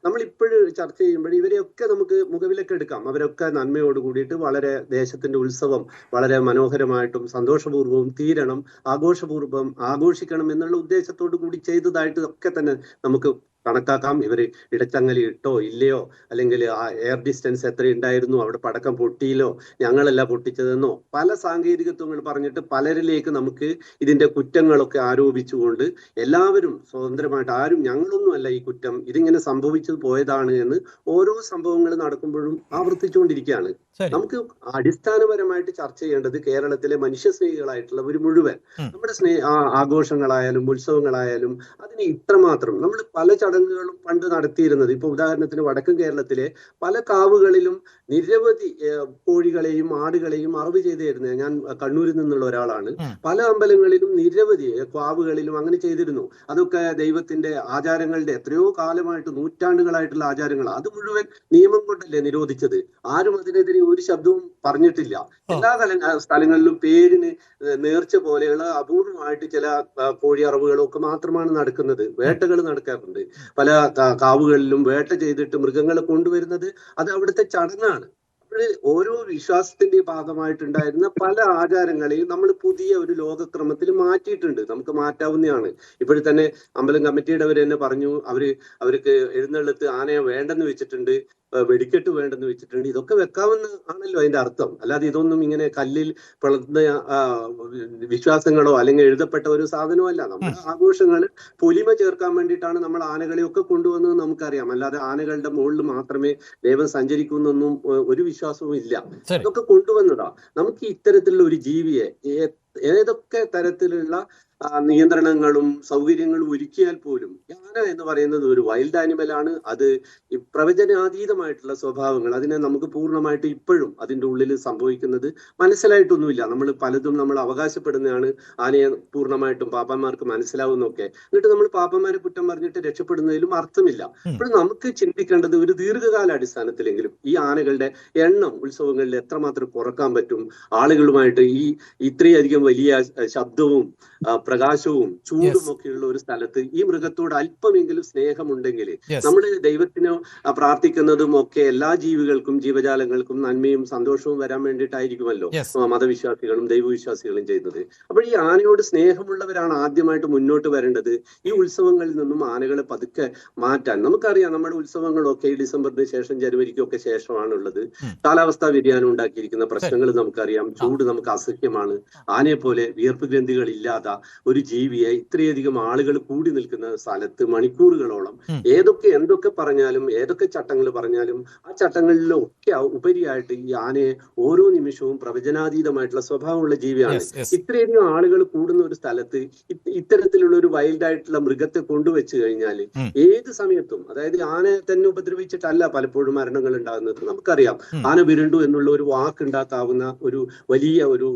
നമ്മൾ ഇപ്പോഴും ചർച്ച ചെയ്യുമ്പോൾ ഇവരെയൊക്കെ നമുക്ക് മുഖവിലൊക്കെ എടുക്കാം. അവരൊക്കെ നന്മയോട് കൂടിയിട്ട് വളരെ ദേശത്തിന്റെ ഉത്സവം വളരെ മനോഹരമായിട്ടും സന്തോഷപൂർവ്വവും തീരണം, ആഘോഷപൂർവ്വം ആഘോഷിക്കണം എന്നുള്ള ഉദ്ദേശത്തോടു കൂടി ചെയ്തതായിട്ട് ഒക്കെ തന്നെ നമുക്ക് കണക്കാക്കാം. ഇവര് ഇടച്ചങ്ങലി ഇട്ടോ ഇല്ലയോ, അല്ലെങ്കിൽ ആ എയർ ഡിസ്റ്റൻസ് എത്ര ഉണ്ടായിരുന്നു, അവിടെ പടക്കം പൊട്ടിയില്ലോ, ഞങ്ങളല്ല പൊട്ടിച്ചതെന്നോ, പല സാങ്കേതികത്വങ്ങൾ പറഞ്ഞിട്ട് പലരിലേക്ക് നമുക്ക് ഇതിന്റെ കുറ്റങ്ങളൊക്കെ ആരോപിച്ചുകൊണ്ട് എല്ലാവരും സ്വതന്ത്രമായിട്ട് ആരും ഞങ്ങളൊന്നും അല്ല ഈ കുറ്റം, ഇതിങ്ങനെ സംഭവിച്ചു പോയതാണ് എന്ന് ഓരോ സംഭവങ്ങൾ നടക്കുമ്പോഴും ആവർത്തിച്ചുകൊണ്ടിരിക്കുകയാണ്. നമുക്ക് അടിസ്ഥാനപരമായിട്ട് ചർച്ച ചെയ്യേണ്ടത് കേരളത്തിലെ മനുഷ്യസ്നേഹികളായിട്ടുള്ളവർ മുഴുവൻ നമ്മുടെ ആഘോഷങ്ങളായാലും ഉത്സവങ്ങളായാലും അതിന് ഇത്രമാത്രം നമ്മൾ പല ചടങ്ങുകളും പണ്ട് നടത്തിയിരുന്നത്. ഇപ്പൊ ഉദാഹരണത്തിന് വടക്കൻ കേരളത്തിലെ പല കാവുകളിലും നിരവധി കോഴികളെയും ആടുകളെയും അറവ് ചെയ്തിരുന്നത്. ഞാൻ കണ്ണൂരിൽ നിന്നുള്ള ഒരാളാണ്. പല അമ്പലങ്ങളിലും നിരവധി കാവുകളിലും അങ്ങനെ ചെയ്തിരുന്നു. അതൊക്കെ ദൈവത്തിന്റെ ആചാരങ്ങളുടെ എത്രയോ കാലമായിട്ട് നൂറ്റാണ്ടുകളായിട്ടുള്ള ആചാരങ്ങൾ, അത് മുഴുവൻ നിയമം കൊണ്ടല്ലേ നിരോധിച്ചത്. ആരും അതിനെതിരെ ഒരു ശബ്ദവും പറഞ്ഞിട്ടില്ല. എല്ലാ സ്ഥലങ്ങളിലും പേരിന് നേർച്ച പോലെയുള്ള അപൂർവമായിട്ട് ചില കോഴി അറവുകളും ഒക്കെ മാത്രമാണ് നടക്കുന്നത്. വേട്ടകൾ നടക്കാറുണ്ട്. പല കാവുകളിലും വേട്ട ചെയ്തിട്ട് മൃഗങ്ങളെ കൊണ്ടുവരുന്നത് അത് അവിടുത്തെ ചടങ്ങാണ്. ഓരോ വിശ്വാസത്തിന്റെ ഭാഗമായിട്ടുണ്ടായിരുന്ന പല ആചാരങ്ങളെയും നമ്മൾ പുതിയ ഒരു ലോകക്രമത്തിൽ മാറ്റിയിട്ടുണ്ട്. നമുക്ക് മാറ്റാവുന്നതാണ്. ഇപ്പോഴും തന്നെ അമ്പലം കമ്മിറ്റിയുടെവർ തന്നെ പറഞ്ഞു, അവർക്ക് എഴുന്നള്ളത്ത് ആനയെ വേണ്ടെന്ന് വെച്ചിട്ടുണ്ട്, വെടിക്കെട്ട് വേണ്ടെന്ന് വെച്ചിട്ടുണ്ട്. ഇതൊക്കെ വെക്കാമെന്ന് ആണല്ലോ അതിന്റെ അർത്ഥം. അല്ലാതെ ഇതൊന്നും ഇങ്ങനെ കല്ലിൽ പിളർന്ന വിശ്വാസങ്ങളോ അല്ലെങ്കിൽ എഴുതപ്പെട്ട ഒരു സാധനമോ അല്ല. നമ്മുടെ ആഘോഷങ്ങൾ പൊലിമ ചേർക്കാൻ വേണ്ടിയിട്ടാണ് നമ്മൾ ആനകളെയൊക്കെ കൊണ്ടുവന്നത് നമുക്കറിയാം. അല്ലാതെ ആനകളുടെ മുകളിൽ മാത്രമേ ദൈവം സഞ്ചരിക്കുന്നൊന്നും ഒരു വിശ്വാസവും ഇല്ല. ഇതൊക്കെ കൊണ്ടുവന്നതാ. നമുക്ക് ഇത്തരത്തിലുള്ള ഒരു ജീവിയെ ഏതൊക്കെ തരത്തിലുള്ള നിയന്ത്രണങ്ങളും സൗകര്യങ്ങളും ഒരുക്കിയാൽ പോലും ആന എന്ന് പറയുന്നത് ഒരു വൈൽഡ് ആനിമലാണ്. അത് പ്രവചനാതീതമായിട്ടുള്ള സ്വഭാവങ്ങൾ, അതിനെ നമുക്ക് പൂർണ്ണമായിട്ട് ഇപ്പോഴും അതിൻ്റെ ഉള്ളിൽ സംഭവിക്കുന്നത് മനസ്സിലായിട്ടൊന്നുമില്ല. നമ്മൾ അവകാശപ്പെടുന്നതാണ് ആനയെ പൂർണ്ണമായിട്ടും പാപ്പന്മാർക്ക് മനസ്സിലാവുന്നൊക്കെ. എന്നിട്ട് നമ്മൾ പാപ്പന്മാരെ കുറ്റം പറഞ്ഞിട്ട് രക്ഷപ്പെടുന്നതിലും അർത്ഥമില്ല. അപ്പോൾ നമുക്ക് ചിന്തിക്കേണ്ടത് ഒരു ദീർഘകാല അടിസ്ഥാനത്തിലെങ്കിലും ഈ ആനകളുടെ എണ്ണം ഉത്സവങ്ങളിൽ എത്രമാത്രം കുറക്കാൻ പറ്റും, ആളുകളുമായിട്ട് ഇത്രയധികം ഇത്രയും വലിയ ശബ്ദവും പ്രകാശവും ചൂടും ഒക്കെയുള്ള ഒരു സ്ഥലത്ത് ഈ മൃഗത്തോട് അല്പമെങ്കിലും സ്നേഹമുണ്ടെങ്കിൽ നമ്മൾ ദൈവത്തിനോ പ്രാർത്ഥിക്കുന്നതും ഒക്കെ എല്ലാ ജീവികൾക്കും ജീവജാലങ്ങൾക്കും നന്മയും സന്തോഷവും വരാൻ വേണ്ടിയിട്ടായിരിക്കുമല്ലോ മതവിശ്വാസികളും ദൈവവിശ്വാസികളും ചെയ്യുന്നത്. അപ്പോൾ ഈ ആനയോട് സ്നേഹമുള്ളവരാണ് ആദ്യമായിട്ട് മുന്നോട്ട് വരേണ്ടത്. ഈ ഉത്സവങ്ങളിൽ നിന്നും ആനകളെ പതുക്കെ മാറ്റാൻ. നമുക്കറിയാം നമ്മുടെ ഉത്സവങ്ങളൊക്കെ ഈ ഡിസംബറിന് ശേഷം ജനുവരിക്കൊക്കെ ശേഷമാണുള്ളത്. കാലാവസ്ഥാ വ്യതിയാനം ഉണ്ടാക്കിയിരിക്കുന്ന പ്രശ്നങ്ങൾ നമുക്കറിയാം. ചൂട് നമുക്ക് അസഹ്യമാണ്. ആനയെ പോലെ വിയർപ്പ് ഗ്രന്ഥികൾ ഇല്ലാത്ത ഒരു ജീവിയെ ഇത്രയധികം ആളുകൾ കൂടി നിൽക്കുന്ന സ്ഥലത്ത് മണിക്കൂറുകളോളം എന്തൊക്കെ പറഞ്ഞാലും ഏതൊക്കെ ചട്ടങ്ങൾ പറഞ്ഞാലും ആ ചട്ടങ്ങളിലൊക്കെ ഉപരിയായിട്ട് ഈ ആനയെ ഓരോ നിമിഷവും പ്രവചനാതീതമായിട്ടുള്ള സ്വഭാവമുള്ള ജീവിയാണ്. ഇത്രയധികം ആളുകൾ കൂടുന്ന ഒരു സ്ഥലത്ത് ഇത്തരത്തിലുള്ള ഒരു വൈൽഡ് ആയിട്ടുള്ള മൃഗത്തെ കൊണ്ടുവച്ചു കഴിഞ്ഞാൽ ഏത് സമയത്തും, അതായത് ആനയെ തന്നെ ഉപദ്രവിച്ചിട്ടല്ല പലപ്പോഴും മരണങ്ങൾ ഉണ്ടാകുന്നത്. നമുക്കറിയാം ആന വിരണ്ടു എന്നുള്ള ഒരു വാക്ക് ഉണ്ടാക്കാവുന്ന ഒരു വലിയ ഒരു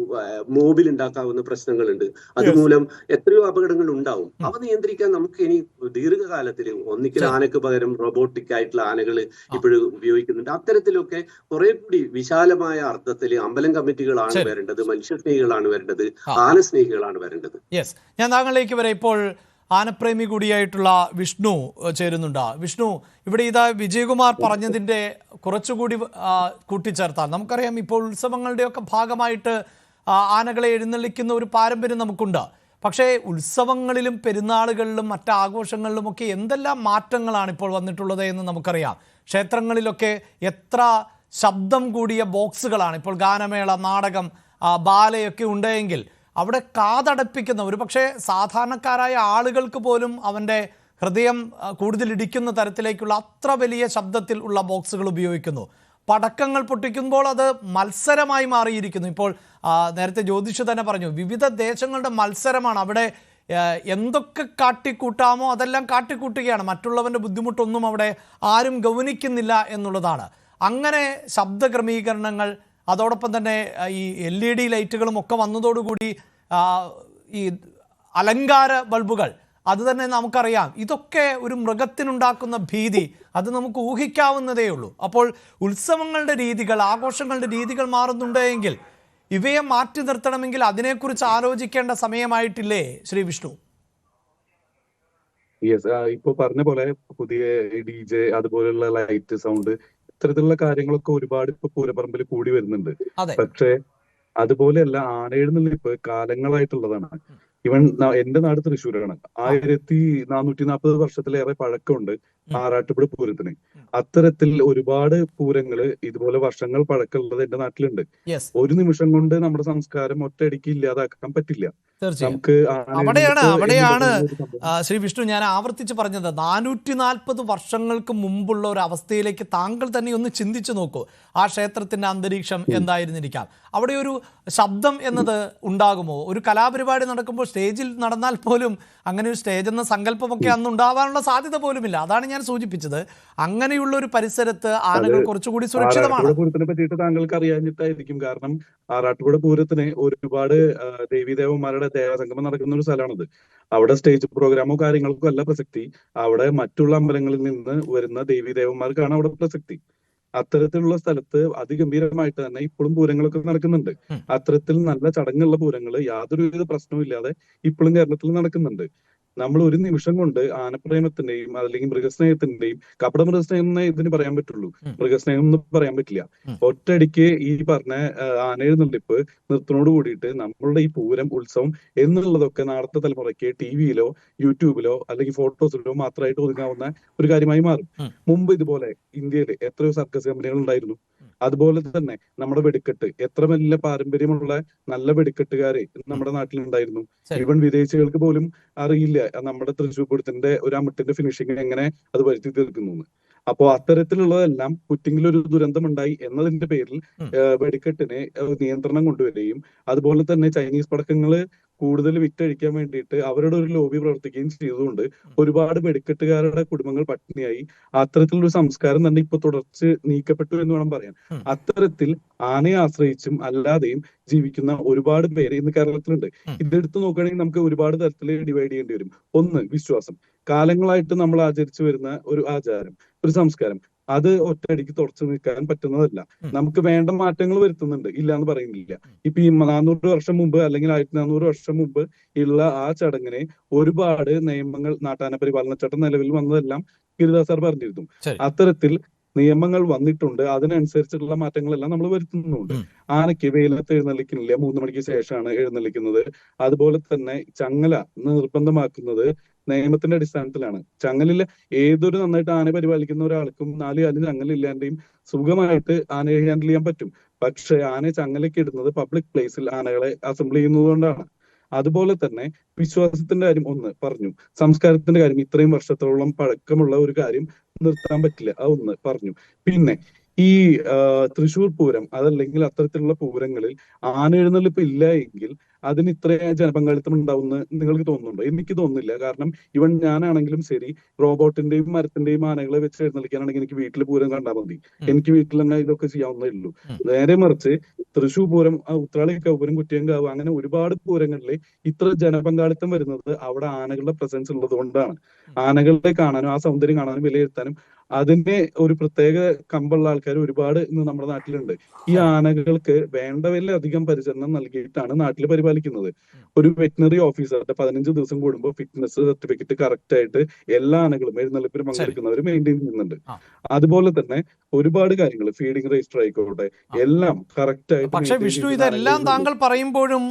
മോബിൽ ഉണ്ടാക്കാവുന്ന പ്രശ്നങ്ങളുണ്ട്. അതുമൂലം എത്രയോ അപകടങ്ങൾ ഉണ്ടാവും. അവ നിയന്ത്രിക്കാൻ നമുക്ക് ഇനി ദീർഘകാലത്തിൽ ഒന്നിക്കൽ ആനക്ക് പകരം റോബോട്ടിക് ആയിട്ടുള്ള ആനകൾ ഇപ്പോഴും ഉപയോഗിക്കുന്നുണ്ട്. അത്തരത്തിലൊക്കെ കുറെ കൂടി വിശാലമായ അർത്ഥത്തിൽ അമ്പലം കമ്മിറ്റികളാണ് വരേണ്ടത്, മനുഷ്യസ്നേഹികളാണ് വരേണ്ടത്, ആനസ്നേഹികളാണ് വരേണ്ടത്. ഞാൻ താങ്കളിലേക്ക് വരെ ഇപ്പോൾ ആനപ്രേമി കൂടിയായിട്ടുള്ള വിഷ്ണു ചേരുന്നുണ്ട്. വിഷ്ണു, ഇവിടെ ഇതാ വിജയകുമാർ പറഞ്ഞതിൻ്റെ കുറച്ചുകൂടി കൂട്ടിച്ചേർത്താൽ നമുക്കറിയാം, ഇപ്പോൾ ഉത്സവങ്ങളുടെയൊക്കെ ഭാഗമായിട്ട് ആനകളെ എഴുന്നള്ളിക്കുന്ന ഒരു പാരമ്പര്യം നമുക്കുണ്ട്. പക്ഷേ ഉത്സവങ്ങളിലും പെരുന്നാളുകളിലും മറ്റ് ആഘോഷങ്ങളിലുമൊക്കെ എന്തെല്ലാം മാറ്റങ്ങളാണ് ഇപ്പോൾ വന്നിട്ടുള്ളത് എന്ന് നമുക്കറിയാം. ക്ഷേത്രങ്ങളിലൊക്കെ എത്ര ശബ്ദം കൂടിയ ബോക്സുകളാണ് ഇപ്പോൾ. ഗാനമേള, നാടകം, ബാലയൊക്കെ ഉണ്ടെങ്കിൽ അവിടെ കാതടപ്പിക്കുന്ന, ഒരു പക്ഷേ സാധാരണക്കാരായ ആളുകൾക്ക് പോലും അവൻ്റെ ഹൃദയം കൂടുതൽ ഇടിക്കുന്ന തരത്തിലേക്കുള്ള അത്ര വലിയ ശബ്ദത്തിൽ ഉള്ള ബോക്സുകൾ ഉപയോഗിക്കുന്നു. പടക്കങ്ങൾ പൊട്ടിക്കുമ്പോൾ അത് മത്സരമായി മാറിയിരിക്കുന്നു. ഇപ്പോൾ നേരത്തെ ജ്യോതിഷ് തന്നെ പറഞ്ഞു, വിവിധ ദേശങ്ങളുടെ മത്സരമാണ്. അവിടെ എന്തൊക്കെ കാട്ടിക്കൂട്ടാമോ അതെല്ലാം കാട്ടിക്കൂട്ടുകയാണ്. മറ്റുള്ളവൻ്റെ ബുദ്ധിമുട്ടൊന്നും അവിടെ ആരും ഗൗനിക്കുന്നില്ല എന്നുള്ളതാണ്. അങ്ങനെ ശബ്ദ ക്രമീകരണങ്ങൾ, അതോടൊപ്പം തന്നെ ഈ LED ലൈറ്റുകളും ഒക്കെ വന്നതോടുകൂടി ഈ അലങ്കാര ബൾബുകൾ, അത് തന്നെ നമുക്കറിയാം. ഇതൊക്കെ ഒരു മൃഗത്തിനുണ്ടാക്കുന്ന ഭീതി അത് നമുക്ക് ഊഹിക്കാവുന്നതേ ഉള്ളൂ. അപ്പോൾ ഉത്സവങ്ങളുടെ രീതികൾ, ആഘോഷങ്ങളുടെ രീതികൾ മാറുന്നുണ്ടെങ്കിൽ ഇവയെ മാറ്റി നിർത്തണമെങ്കിൽ അതിനെക്കുറിച്ച് ആലോചിക്കേണ്ട സമയമായിട്ടില്ലേ ശ്രീ വിഷ്ണു? ഇപ്പൊ പറഞ്ഞ പോലെ പുതിയ DJ, അതുപോലെയുള്ള ലൈറ്റ്, സൗണ്ട്, ഇത്തരത്തിലുള്ള കാര്യങ്ങളൊക്കെ ഒരുപാട് ഇപ്പൊ പൂരപ്പറമ്പിൽ കൂടി വരുന്നുണ്ട്. പക്ഷെ അതുപോലെയല്ല ആനയെഴുന്നള്ളിപ്പ് കാലങ്ങളായിട്ടുള്ളതാണ്. ഇവൻ എന്റെ നാട് തൃശ്ശൂരാണ്. 1440 വർഷത്തിലേറെ പഴക്കമുണ്ട് ആറാട്ടുപുഴ പൂരത്തിന്. അത്തരത്തിൽ ഒരുപാട് പൂരങ്ങള് ഇതുപോലെ വർഷങ്ങൾ പഴക്കമുള്ളത് എന്റെ നാട്ടിലുണ്ട്. ഒരു നിമിഷം കൊണ്ട് നമ്മുടെ സംസ്കാരം ഒറ്റയടിക്ക് ഇല്ലാതാക്കാൻ പറ്റില്ല. നമുക്ക് അവിടെയാണ് ശ്രീ വിഷ്ണു ഞാൻ ആവർത്തിച്ച് പറഞ്ഞത്, 440 വർഷങ്ങൾക്ക് മുമ്പുള്ള ഒരു അവസ്ഥയിലേക്ക് താങ്കൾ തന്നെ ഒന്ന് ചിന്തിച്ചു നോക്കൂ. ആ ക്ഷേത്രത്തിന്റെ അന്തരീക്ഷം എന്തായിരുന്നിരിക്കാം? അവിടെ ഒരു ശബ്ദം എന്നത് ഉണ്ടാകുമോ? ഒരു കലാപരിപാടി നടക്കുമ്പോൾ സ്റ്റേജിൽ നടന്നാൽ പോലും അങ്ങനെ ഒരു സ്റ്റേജ് എന്ന സങ്കല്പമൊക്കെ അന്ന് ഉണ്ടാവാനുള്ള സാധ്യത പോലുമില്ല. അതാണ് ഞാൻ സൂചിപ്പിച്ചത്. അങ്ങനെയുള്ള ഒരു പരിസരത്ത് ആനകൾ കുറച്ചുകൂടി സുരക്ഷിതമാണ്. പൂരത്തിനെ പറ്റിയിട്ട് താങ്കൾക്ക് അറിയാഞ്ഞിട്ടായിരിക്കും. കാരണം ആറാട്ടുപുഴ പൂരത്തിന് ഒരുപാട് ദേവീദേവന്മാരുടെ ദേവസംഗമം നടക്കുന്ന ഒരു സ്ഥലമാണത്. അവിടെ സ്റ്റേജ് പ്രോഗ്രാമോ കാര്യങ്ങൾക്കോ അല്ല പ്രസക്തി. അവിടെ മറ്റുള്ള അമ്പലങ്ങളിൽ നിന്ന് വരുന്ന ദേവീദേവന്മാർക്കാണ് അവിടെ പ്രസക്തി. അത്തരത്തിലുള്ള സ്ഥലത്ത് അതിഗംഭീരമായിട്ട് തന്നെ ഇപ്പോഴും പൂരങ്ങളൊക്കെ നടക്കുന്നുണ്ട്. അത്തരത്തിൽ നല്ല ചടങ്ങുള്ള പൂരങ്ങൾ യാതൊരുവിധ പ്രശ്നവും ഇല്ലാതെ ഇപ്പോഴും കേരളത്തിൽ നടക്കുന്നുണ്ട്. നമ്മൾ ഒരു നിമിഷം കൊണ്ട് ആനപ്രേമത്തിന്റെയും അല്ലെങ്കിൽ മൃഗസ്നേഹത്തിന്റെയും, കപട മൃഗസ്നേഹം എന്നേ ഇതിന് പറയാൻ പറ്റുള്ളൂ, മൃഗസ്നേഹം എന്ന് പറയാൻ പറ്റില്ല. ഒറ്റയടിക്ക് ഈ പറഞ്ഞ ആനയെഴുന്നള്ളിപ്പ് നിർത്തുന്നോട് കൂടിയിട്ട് നമ്മളുടെ ഈ പൂരം, ഉത്സവം എന്നുള്ളതൊക്കെ നാളത്തെ തലമുറയ്ക്ക് TV-യിലോ യൂട്യൂബിലോ അല്ലെങ്കിൽ ഫോട്ടോസിലോ മാത്രമായിട്ട് ഒതുങ്ങാവുന്ന ഒരു കാര്യമായി മാറും. മുമ്പ് ഇതുപോലെ ഇന്ത്യയിൽ എത്രയോ സർക്കസ് കമ്പനികൾ ഉണ്ടായിരുന്നു. അതുപോലെ തന്നെ നമ്മുടെ വെടിക്കെട്ട്, എത്ര വലിയ പാരമ്പര്യമുള്ള നല്ല വെടിക്കെട്ടുകാരെ നമ്മുടെ നാട്ടിലുണ്ടായിരുന്നു. ഈവൻ വിദേശികൾക്ക് പോലും അറിയില്ല നമ്മുടെ തൃശ്ശൂർ പൂരത്തിന്റെ ഒരു അമിട്ടിന്റെ ഫിനിഷിംഗ് എങ്ങനെ അത് വരുത്തി തീർക്കുന്നു. അപ്പോ അത്തരത്തിലുള്ളതെല്ലാം കുറ്റിങ്ങിലൊരു ദുരന്തമുണ്ടായി എന്നതിന്റെ പേരിൽ വെടിക്കെട്ടിനെ നിയന്ത്രണം കൊണ്ടുവരികയും അതുപോലെ തന്നെ ചൈനീസ് പടക്കങ്ങള് കൂടുതൽ വിറ്റഴിക്കാൻ വേണ്ടിയിട്ട് അവരുടെ ഒരു ലോബി പ്രവർത്തിക്കുകയും ചെയ്തുകൊണ്ട് ഒരുപാട് വെടിക്കെട്ടുകാരുടെ കുടുംബങ്ങൾ പട്ടിണിയായി. അത്തരത്തിലൊരു സംസ്കാരം തന്നെ ഇപ്പൊ തുടർച്ച് നീക്കപ്പെട്ടു എന്ന് വേണം പറയാൻ. അത്തരത്തിൽ ആനയെ ആശ്രയിച്ചും അല്ലാതെയും ജീവിക്കുന്ന ഒരുപാട് പേര് ഇന്ന് കേരളത്തിലുണ്ട്. ഇതെടുത്ത് നോക്കുകയാണെങ്കിൽ നമുക്ക് ഒരുപാട് തരത്തിൽ ഡിവൈഡ് ചെയ്യേണ്ടി വരും. ഒന്ന്, വിശ്വാസം. കാലങ്ങളായിട്ട് നമ്മൾ ആചരിച്ചു വരുന്ന ഒരു ആചാരം, ഒരു സംസ്കാരം. അത് ഒറ്റയടിക്ക് തുടച്ചു നിൽക്കാൻ പറ്റുന്നതല്ല. നമുക്ക് വേണ്ട മാറ്റങ്ങൾ വരുത്തുന്നുണ്ട്, ഇല്ല എന്ന് പറയുന്നില്ല. ഇപ്പൊ ഈ 400 വർഷം മുമ്പ് അല്ലെങ്കിൽ 1400 വർഷം മുമ്പ് ഉള്ള ആ ചടങ്ങിനെ ഒരുപാട് നിയമങ്ങൾ, നാട്ടാന പരിപാലന ചട്ടം നിലവിൽ വന്നതെല്ലാം ഗിരിദാസ് സാർ പറഞ്ഞിരുന്നു. അത്തരത്തിൽ നിയമങ്ങൾ വന്നിട്ടുണ്ട്, അതിനനുസരിച്ചിട്ടുള്ള മാറ്റങ്ങളെല്ലാം നമ്മൾ വരുത്തുന്നുണ്ട്. ആനയ്ക്ക് വെയിലത്ത് എഴുന്നള്ളിക്കുന്നില്ല, 3 മണിക്ക് ശേഷമാണ് എഴുന്നള്ളിക്കുന്നത്. അതുപോലെ തന്നെ ചങ്ങല നിർബന്ധമാക്കുന്നത് നിയമത്തിന്റെ അടിസ്ഥാനത്തിലാണ്. ചങ്ങലിൽ ഏതൊരു നന്നായിട്ട് ആന പരിപാലിക്കുന്ന ഒരാൾക്കും 4 കാലിൽ ചങ്ങലില്ലാതെയും സുഖമായിട്ട് ആനയെ ഹാൻഡിൽ ചെയ്യാൻ പറ്റും. പക്ഷെ ആനയെ ചങ്ങലയ്ക്ക് ഇടുന്നത് പബ്ലിക് പ്ലേസിൽ ആനകളെ അസംബിൾ ചെയ്യുന്നതുകൊണ്ടാണ്. അതുപോലെ തന്നെ വിശ്വാസത്തിന്റെ കാര്യം ഒന്ന് പറഞ്ഞു, സംസ്കാരത്തിന്റെ കാര്യം, ഇത്രയും വർഷത്തോളം പഴക്കമുള്ള ഒരു കാര്യം നിർത്താൻ പറ്റില്ല, അതൊന്ന് പറഞ്ഞു. പിന്നെ ഈ തൃശ്ശൂർ പൂരം അതല്ലെങ്കിൽ അത്തരത്തിലുള്ള പൂരങ്ങളിൽ ആന എഴുന്നള്ളിപ്പ് ഇല്ല എങ്കിൽ അതിന് ഇത്രയും ജനപങ്കാളിത്തം ഉണ്ടാവുമെന്ന് നിങ്ങൾക്ക് തോന്നുന്നുണ്ടോ? എനിക്ക് തോന്നുന്നില്ല. കാരണം ഇവൻ ഞാനാണെങ്കിലും ശരി, റോബോട്ടിന്റെയും മരത്തിന്റെയും ആനകളെ വെച്ച് എഴുന്നള്ളിക്കാനാണെങ്കിൽ എനിക്ക് വീട്ടിൽ പൂരം കണ്ടാൽ മതി, എനിക്ക് വീട്ടിൽ തന്നെ ഇതൊക്കെ ചെയ്യാവുന്നേ ഉള്ളൂ. നേരെ മറിച്ച് തൃശ്ശൂർ പൂരം, ഉത്രാളിക്കാവ് പൂരം, കുറ്റിയങ്കാവ്, അങ്ങനെ ഒരുപാട് പൂരങ്ങളിൽ ഇത്ര ജനപങ്കാളിത്തം വരുന്നത് അവിടെ ആനകളുടെ പ്രസൻസ് ഉള്ളത് കൊണ്ടാണ്. ആനകളെ കാണാനും ആ സൗന്ദര്യം കാണാനും വിലയിരുത്താനും അതിന്റെ ഒരു പ്രത്യേക കമ്പുള്ള ആൾക്കാർ ഒരുപാട് ഇന്ന് നമ്മുടെ നാട്ടിലുണ്ട്. ഈ ആനകൾക്ക് വേണ്ടതിലധികം പരിചരണം നൽകിയിട്ടാണ് നാട്ടിൽ പരിപാലിക്കുന്നത്. ഒരു വെറ്റിനറി ഓഫീസറുടെ 15 ദിവസം കൂടുമ്പോൾ ഫിറ്റ്നസ് സർട്ടിഫിക്കറ്റ് കറക്റ്റ് ആയിട്ട് എല്ലാ ആനകളും എഴുന്നള്ളിപ്പിൽ പങ്കെടുക്കുന്നവർ മെയിൻറ്റെയിൻ ചെയ്യുന്നുണ്ട്. അതുപോലെ തന്നെ ഒരുപാട് കാര്യങ്ങൾ, ഫീഡിംഗ് രജിസ്റ്റർ ആയിക്കോട്ടെ, എല്ലാം കറക്റ്റ് ആയിട്ട്. പക്ഷേ വിഷ്ണു, ഇതെല്ലാം താങ്കൾ പറയുമ്പോഴും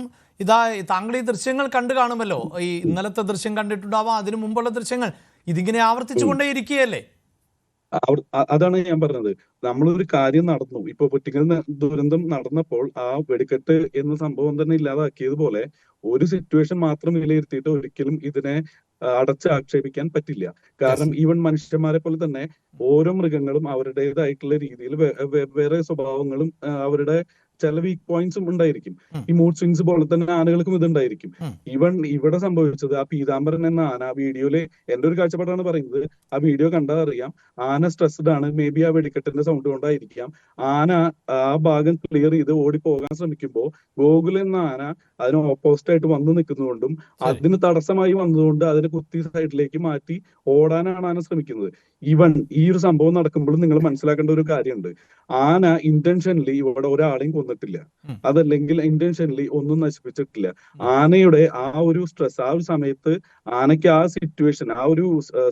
താങ്കൾ ഈ ദൃശ്യങ്ങൾ കണ്ടു കാണുമല്ലോ, ഈ ഇന്നലത്തെ ദൃശ്യം കണ്ടിട്ടുണ്ടാവാം, അതിനു മുമ്പുള്ള ദൃശ്യങ്ങൾ, ഇതിങ്ങനെ ആവർത്തിച്ചുകൊണ്ടേയിരിക്കുകയല്ലേ? അതാണ് ഞാൻ പറഞ്ഞത്. നമ്മളൊരു കാര്യം നടന്നു, ഇപ്പൊ പൊട്ടിക്കൽ ദുരന്തം നടന്നപ്പോൾ ആ വെടിക്കെട്ട് എന്ന സംഭവം തന്നെ ഇല്ലാതാക്കിയതുപോലെ ഒരു സിറ്റുവേഷൻ മാത്രം വിലയിരുത്തിയിട്ട് ഒരിക്കലും ഇതിനെ ആക്ഷേപിക്കാൻ പറ്റില്ല. കാരണം ഈവൻ മനുഷ്യന്മാരെ പോലെ തന്നെ ഓരോ മൃഗങ്ങളും അവരുടേതായിട്ടുള്ള രീതിയിൽ വേറെ സ്വഭാവങ്ങളും അവരുടെ ചില വീക്ക് പോയിന്റ്സും ഉണ്ടായിരിക്കും. ഈ മൂഡ് സ്വിങ്സ് പോലെ തന്നെ ആനകൾക്കും ഇതുണ്ടായിരിക്കും. ഈവൻ ഇവിടെ സംഭവിച്ചത് ആ പീതാംബരൻ എന്ന ആന, ആ വീഡിയോയില് എന്റെ ഒരു കാഴ്ചപ്പാടാണ് പറയുന്നത്, ആ വീഡിയോ കണ്ടാൽ അറിയാം ആന സ്ട്രെസ്ഡ് ആണ്. മേ ബി ആ വെടിക്കെട്ടിന്റെ സൗണ്ട് കൊണ്ടായിരിക്കാം. ആന ആ ഭാഗം ക്ലിയർ ചെയ്ത് ഓടി പോകാൻ ശ്രമിക്കുമ്പോൾ ഗോകുൽ എന്ന ആന അതിന് ഓപ്പോസിറ്റ് ആയിട്ട് വന്നു നിൽക്കുന്നതുകൊണ്ടും അതിന് തടസ്സമായി വന്നതുകൊണ്ട് അതിനെ കുത്തി സൈഡിലേക്ക് മാറ്റി ഓടാനാണ് ആന ശ്രമിക്കുന്നത്. ഈവൻ ഈ ഒരു സംഭവം നടക്കുമ്പോൾ നിങ്ങൾ മനസ്സിലാക്കേണ്ട ഒരു കാര്യമുണ്ട്, ആന ഇന്റൻഷനലി ഇവിടെ ഒരാളെയും കൊന്നിട്ടില്ല, അതല്ലെങ്കിൽ ഇന്റൻഷനലി ഒന്നും നശിപ്പിച്ചിട്ടില്ല. ആനയുടെ ആ ഒരു സ്ട്രെസ്, ആ ഒരു സമയത്ത് ആനയ്ക്ക് ആ സിറ്റുവേഷൻ, ആ ഒരു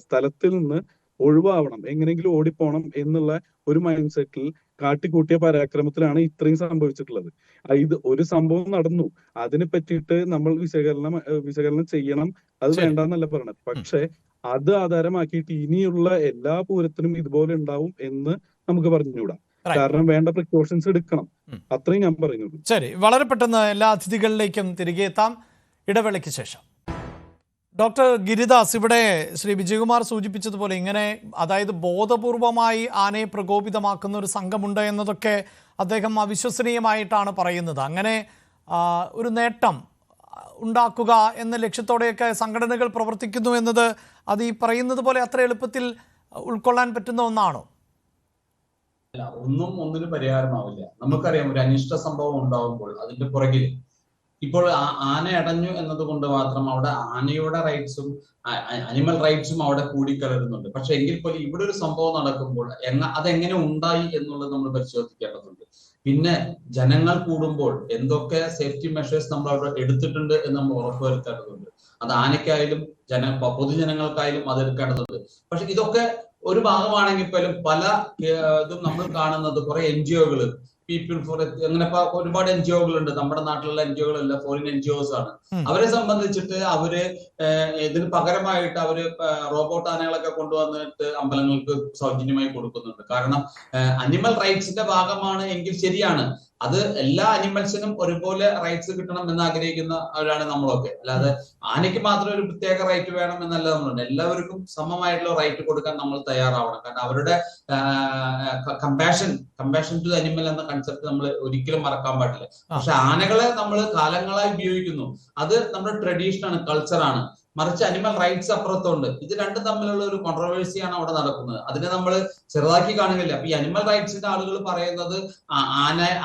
സ്ഥലത്തിൽ നിന്ന് ഒഴിവാവണം, എങ്ങനെയെങ്കിലും ഓടിപ്പോണം എന്നുള്ള ഒരു മൈൻഡ് സെറ്റിൽ കാട്ടിക്കൂട്ടിയ പരാക്രമത്തിലാണ് ഇത്രയും സംഭവിച്ചിട്ടുള്ളത്. ഇത് ഒരു സംഭവം നടന്നു, അതിനെ പറ്റിയിട്ട് നമ്മൾ വിശകലനം ചെയ്യണം, അത് വേണ്ടെന്നല്ല പറയണത്. പക്ഷെ അത് ആധാരമാക്കിയിട്ട് ഇനിയുള്ള എല്ലാ പൂരത്തിനും ഇതുപോലെ ഉണ്ടാവും എന്ന് നമുക്ക് പറഞ്ഞുകൂടാ. കാരണം വേണ്ട പ്രിക്കോഷൻസ് എടുക്കണം, അത്രയും ഞാൻ പറയുന്നുള്ളൂ. ശരി, വളരെ പെട്ടെന്ന് എല്ലാ അതിഥികളിലേക്കും തിരികെ എത്താം, ഇടവേളയ്ക്ക് ശേഷം. ഡോക്ടർ ഗിരിദാസ്, ഇവിടെ ശ്രീ വിജയകുമാർ സൂചിപ്പിച്ചതുപോലെ ഇങ്ങനെ, അതായത് ബോധപൂർവമായി ആനയെ പ്രകോപിതമാക്കുന്ന ഒരു സംഘമുണ്ട് എന്നതൊക്കെ അദ്ദേഹം അവിശ്വസനീയമായിട്ടാണ് പറയുന്നത്. അങ്ങനെ ഒരു നേട്ടം ഉണ്ടാക്കുക എന്ന ലക്ഷ്യത്തോടെയൊക്കെ സംഘടനകൾ പ്രവർത്തിക്കുന്നു എന്നത് അത് ഈ പറയുന്നത് പോലെ അത്ര എളുപ്പത്തിൽ ഉൾക്കൊള്ളാൻ പറ്റുന്ന ഒന്നാണോ? അല്ല, ഒന്നിനും പരിഹാരമാവില്ല. നമുക്കറിയാം, ഒരു അനിഷ്ട സംഭവം ഉണ്ടാവുമ്പോൾ അതിന്റെ പുറകിൽ ഇപ്പോൾ ആന അടഞ്ഞു എന്നതുകൊണ്ട് മാത്രം അവിടെ ആനയുടെ റൈറ്റ്സും അനിമൽ റൈറ്റ്സും അവിടെ കൂടിക്കലരുന്നുണ്ട്. പക്ഷെ എങ്കിൽ പോലും ഇവിടെ ഒരു സംഭവം നടക്കുമ്പോൾ അതെങ്ങനെ ഉണ്ടായി എന്നുള്ളത് നമ്മൾ പരിശോധിക്കേണ്ടതുണ്ട്. പിന്നെ ജനങ്ങൾ കൂടുമ്പോൾ എന്തൊക്കെ സേഫ്റ്റി മെഷേഴ്സ് നമ്മൾ അവിടെ എടുത്തിട്ടുണ്ട് എന്ന് നമ്മൾ ഉറപ്പുവരുത്തേണ്ടതുണ്ട്. അത് ആനയ്ക്കായാലും പൊതുജനങ്ങൾക്കായാലും അത് എടുക്കേണ്ടതുണ്ട്. പക്ഷെ ഇതൊക്കെ ഒരു ഭാഗമാണെങ്കിൽ പോലും പല ഇതും നമ്മൾ കാണുന്നത് കുറെ NGO-കള്, പീപ്പിൾ ഫോർ അങ്ങനെ ഒരുപാട് NGO-കൾ ഉണ്ട്. നമ്മുടെ നാട്ടിലുള്ള NGO-കളല്ല, ഫോറിൻ NGOs ആണ്. അവരെ സംബന്ധിച്ചിട്ട് അവര് ഇതിന് പകരമായിട്ട് അവര് റോബോട്ട് ആനകളൊക്കെ കൊണ്ടുവന്നിട്ട് അമ്പലങ്ങൾക്ക് സൗജന്യമായി കൊടുക്കുന്നുണ്ട്. കാരണം അനിമൽ റൈറ്റ്സിന്റെ ഭാഗമാണ് എങ്കിൽ ശരിയാണ്, അത് എല്ലാ അനിമൽസിനും ഒരുപോലെ റൈറ്റ്സ് കിട്ടണം എന്ന് ആഗ്രഹിക്കുന്നവരാണ് നമ്മളൊക്കെ. അല്ലാതെ ആനയ്ക്ക് മാത്രം ഒരു പ്രത്യേക റൈറ്റ് വേണം എന്നല്ല നമ്മളുണ്ട്. എല്ലാവർക്കും സമമായിട്ടുള്ള റൈറ്റ് കൊടുക്കാൻ നമ്മൾ തയ്യാറാവണം. കാരണം അവരുടെ കമ്പാഷൻ ടു അനിമൽ എന്ന കൺസെപ്റ്റ് നമ്മൾ ഒരിക്കലും മറക്കാൻ പാടില്ല. പക്ഷെ ആനകളെ നമ്മൾ കാലങ്ങളായി ഉപയോഗിക്കുന്നു, അത് നമ്മുടെ ട്രഡീഷനാണ്, കൾച്ചറാണ്. മറിച്ച് അനിമൽ റൈറ്റ്സ് അപ്പുറത്തുണ്ട്. ഇത് രണ്ടും തമ്മിലുള്ള ഒരു കോൺട്രവേഴ്സിയാണ് അവിടെ നടക്കുന്നത്. അതിനെ നമ്മൾ ചെറുതാക്കി കാണുകയില്ല. അപ്പൊ ഈ അനിമൽ റൈറ്റ്സിന്റെ ആളുകൾ പറയുന്നത്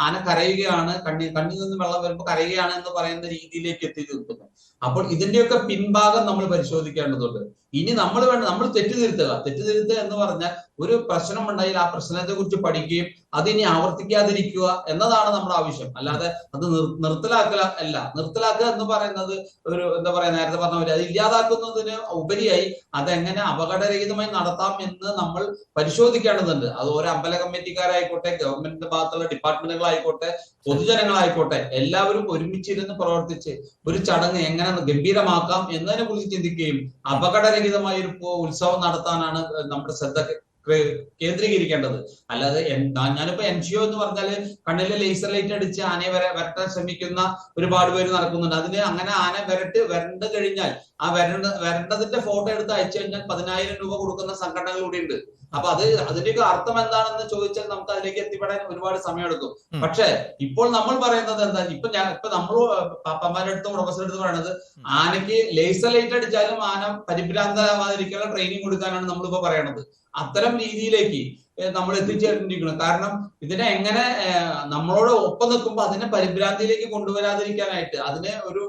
ആന കരയുകയാണ്, കണ്ണിൽ നിന്ന് വെള്ളം വരുമ്പോൾ കരയുകയാണ് എന്ന് പറയുന്ന രീതിയിലേക്ക് എത്തി നിൽക്കുന്നു. അപ്പോൾ ഇതിന്റെയൊക്കെ പിൻഭാഗം നമ്മൾ പരിശോധിക്കേണ്ടതുണ്ട്. ഇനി നമ്മൾ തെറ്റുതിരുത്തുക എന്ന് പറഞ്ഞാൽ ഒരു പ്രശ്നം ഉണ്ടെങ്കിൽ ആ പ്രശ്നത്തെ കുറിച്ച് പഠിക്കുകയും അതിനി ആവർത്തിക്കാതിരിക്കുക എന്നതാണ് നമ്മുടെ ആവശ്യം. അല്ലാതെ അത് നിർത്തലാക്കുക എന്ന് പറയുന്നത് ഒരു എന്താ പറയാ, നേരത്തെ പറഞ്ഞ പോലെ അത് ഇല്ലാതാക്കുന്നതിന് ഉപരിയായി അതെങ്ങനെ അപകടരഹിതമായി നടത്താം എന്ന് നമ്മൾ പരിശോധിക്കേണ്ടതുണ്ട്. അത് ഓരോ അമ്പല കമ്മിറ്റിക്കാരായിക്കോട്ടെ, ഗവൺമെന്റിന്റെ ഭാഗത്തുള്ള ഡിപ്പാർട്ട്മെന്റുകളായിക്കോട്ടെ, പൊതുജനങ്ങളായിക്കോട്ടെ, എല്ലാവരും ഒരുമിച്ചിരുന്ന് പ്രവർത്തിച്ച് ഒരു ചടങ്ങ് എങ്ങനെ ഗംഭീരമാക്കാം എന്നതിനെ കുറിച്ച് ചിന്തിക്കുകയും അപകടരഹിതമായ ഒരു ഉത്സവം നടത്താനാണ് നമ്മുടെ ശ്രദ്ധ കേന്ദ്രീകരിക്കേണ്ടത്. അല്ലാതെ ഞാനിപ്പോ NGO എന്ന് പറഞ്ഞാല് കണ്ണിലെ ലേസർ ലൈറ്റ് അടിച്ച് ആനയെ വരട്ടാൻ ശ്രമിക്കുന്ന ഒരുപാട് പേര് നടക്കുന്നുണ്ട്. അതിന് അങ്ങനെ ആന വരണ്ട് കഴിഞ്ഞാൽ ആ വരണ്ടതിന്റെ ഫോട്ടോ എടുത്ത് അയച്ചു കഴിഞ്ഞാൽ 10,000 രൂപ കൊടുക്കുന്ന സംഘടനകൾ കൂടി ഉണ്ട്. അപ്പൊ അതിന്റെയൊക്കെ അർത്ഥം എന്താണെന്ന് ചോദിച്ചാൽ നമുക്ക് അതിലേക്ക് എത്തിപ്പെടാൻ ഒരുപാട് സമയമെടുക്കും. പക്ഷെ ഇപ്പോൾ നമ്മൾ പറയുന്നത് എന്താ, ഇപ്പൊ നമ്മൾ പാപ്പന്മാരുടെ അടുത്തും ഉടമസ്ഥരുടെ അടുത്ത് പറയുന്നത് ആനയ്ക്ക് ലേസർ ലൈറ്റ് അടിച്ചാലും ആന പരിഭ്രാന്തമാതിരിക്കാനുള്ള ട്രെയിനിങ് കൊടുക്കാനാണ് നമ്മളിപ്പോ പറയണത്. അത്തരം രീതിയിലേക്ക് നമ്മൾ എത്തിച്ചേർന്നിരിക്കണം. കാരണം ഇതിനെ എങ്ങനെ നമ്മളോട് ഒപ്പം നിൽക്കുമ്പോൾ അതിനെ പരിഭ്രാന്തിയിലേക്ക് കൊണ്ടുവരാതിരിക്കാനായിട്ട്, അതിനെ ഒരു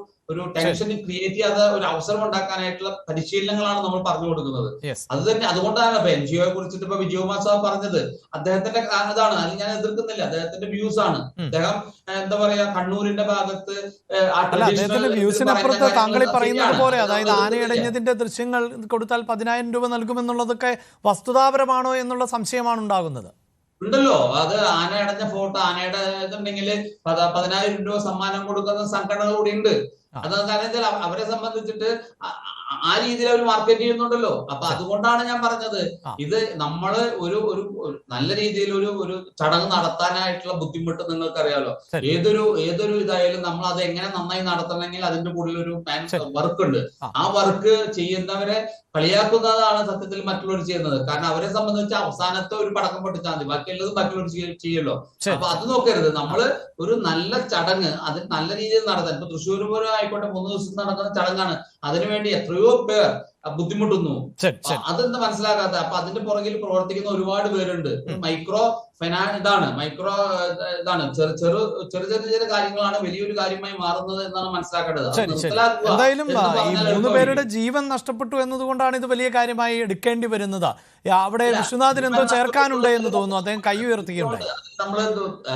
ടെൻഷൻ ക്രിയേറ്റ് ചെയ്യാതെ ഒരു അവസരം ഉണ്ടാക്കാനായിട്ടുള്ള പരിശീലനങ്ങളാണ് നമ്മൾ പറഞ്ഞു കൊടുക്കുന്നത്. അത് തന്നെ, അതുകൊണ്ടാണ് ഇപ്പൊ NGOയെ കുറിച്ചിട്ട് ഇപ്പൊ വിജയകുമാർ സാർ പറഞ്ഞത് അദ്ദേഹത്തിന്റെ ഇതാണ്, അതിൽ ഞാൻ എതിർക്കുന്നില്ല, അദ്ദേഹത്തിന്റെ വ്യൂസ് ആണ്. അദ്ദേഹം എന്താ പറയാ, കണ്ണൂരിന്റെ ഭാഗത്ത് വ്യൂസിനപ്പുറത്ത് താങ്കൾ ഈ പറയുന്നത് പോലെ, അതായത് ആനയടഞ്ഞതിന്റെ ദൃശ്യങ്ങൾ കൊടുത്താൽ 10,000 രൂപ നൽകുമെന്നുള്ളതൊക്കെ വസ്തുതാപരമാണോ എന്നുള്ള സംശയമാണ് ഉണ്ടാകുന്നത്. ഉണ്ടല്ലോ, അത് ആന അടഞ്ഞ ഫോട്ടോ, ആനയുടെ ഇതുണ്ടെങ്കിൽ 10,000 രൂപ സമ്മാനം കൊടുക്കുന്ന സംഘടനകൾ കൂടി ഉണ്ട്. അത് കാരണം അവരെ സംബന്ധിച്ചിട്ട് ആ രീതിയിൽ അവർ മാർക്കറ്റ് ചെയ്യുന്നുണ്ടല്ലോ. അപ്പൊ അതുകൊണ്ടാണ് ഞാൻ പറഞ്ഞത്, ഇത് നമ്മള് ഒരു നല്ല രീതിയിൽ ഒരു ചടങ്ങ് നടത്താനായിട്ടുള്ള ബുദ്ധിമുട്ട് നിങ്ങൾക്കറിയാലോ. ഏതൊരു ഇതായാലും നമ്മൾ അത് എങ്ങനെ നന്നായി നടത്തണമെങ്കിൽ അതിന്റെ കൂടെ ഒരു വർക്ക് ഉണ്ട്. ആ വർക്ക് ചെയ്യുന്നവരെ കളിയാക്കുന്നതാണ് സത്യത്തിൽ മറ്റുള്ളവർ ചെയ്യുന്നത്. കാരണം അവരെ സംബന്ധിച്ച് അവസാനത്തെ ഒരു പടക്കം പൊട്ടിച്ചാൽ മതി, ബാക്കിയുള്ളത് മറ്റുള്ളവർ ചെയ്യല്ലോ. അപ്പൊ അത് നോക്കരുത്. നമ്മള് ഒരു നല്ല ചടങ്ങ് അത് നല്ല രീതിയിൽ നടത്താൻ, ഇപ്പൊ തൃശ്ശൂർ പൂരം ആയിക്കോട്ടെ 3 ദിവസം നടക്കുന്ന ചടങ്ങാണ്, അതിനുവേണ്ടി എത്രയോ പേർ ബുദ്ധിമുട്ടുന്നു. അതെന്താ മനസ്സിലാക്കാത്ത? അപ്പൊ അതിന്റെ പുറകിൽ പ്രവർത്തിക്കുന്ന ഒരുപാട് പേരുണ്ട്. മൈക്രോ ചെറിയ കാര്യങ്ങളാണ് വലിയൊരു കാര്യമായി മാറുന്നത് എന്നാണ് മനസ്സിലാക്കേണ്ടത്. എന്തായാലും ഈ 3 പേരുടെ ജീവൻ നഷ്ടപ്പെട്ടു എന്നതുകൊണ്ടാണ് ഇത് വലിയ കാര്യമായി എടുക്കേണ്ടി വരുന്നത്. അവിടെ വിശ്വനാഥിന് എന്തോ ചേർക്കാനുണ്ട് എന്ന് തോന്നുന്നു, അദ്ദേഹം കൈ ഉയർത്തിയുണ്ട്.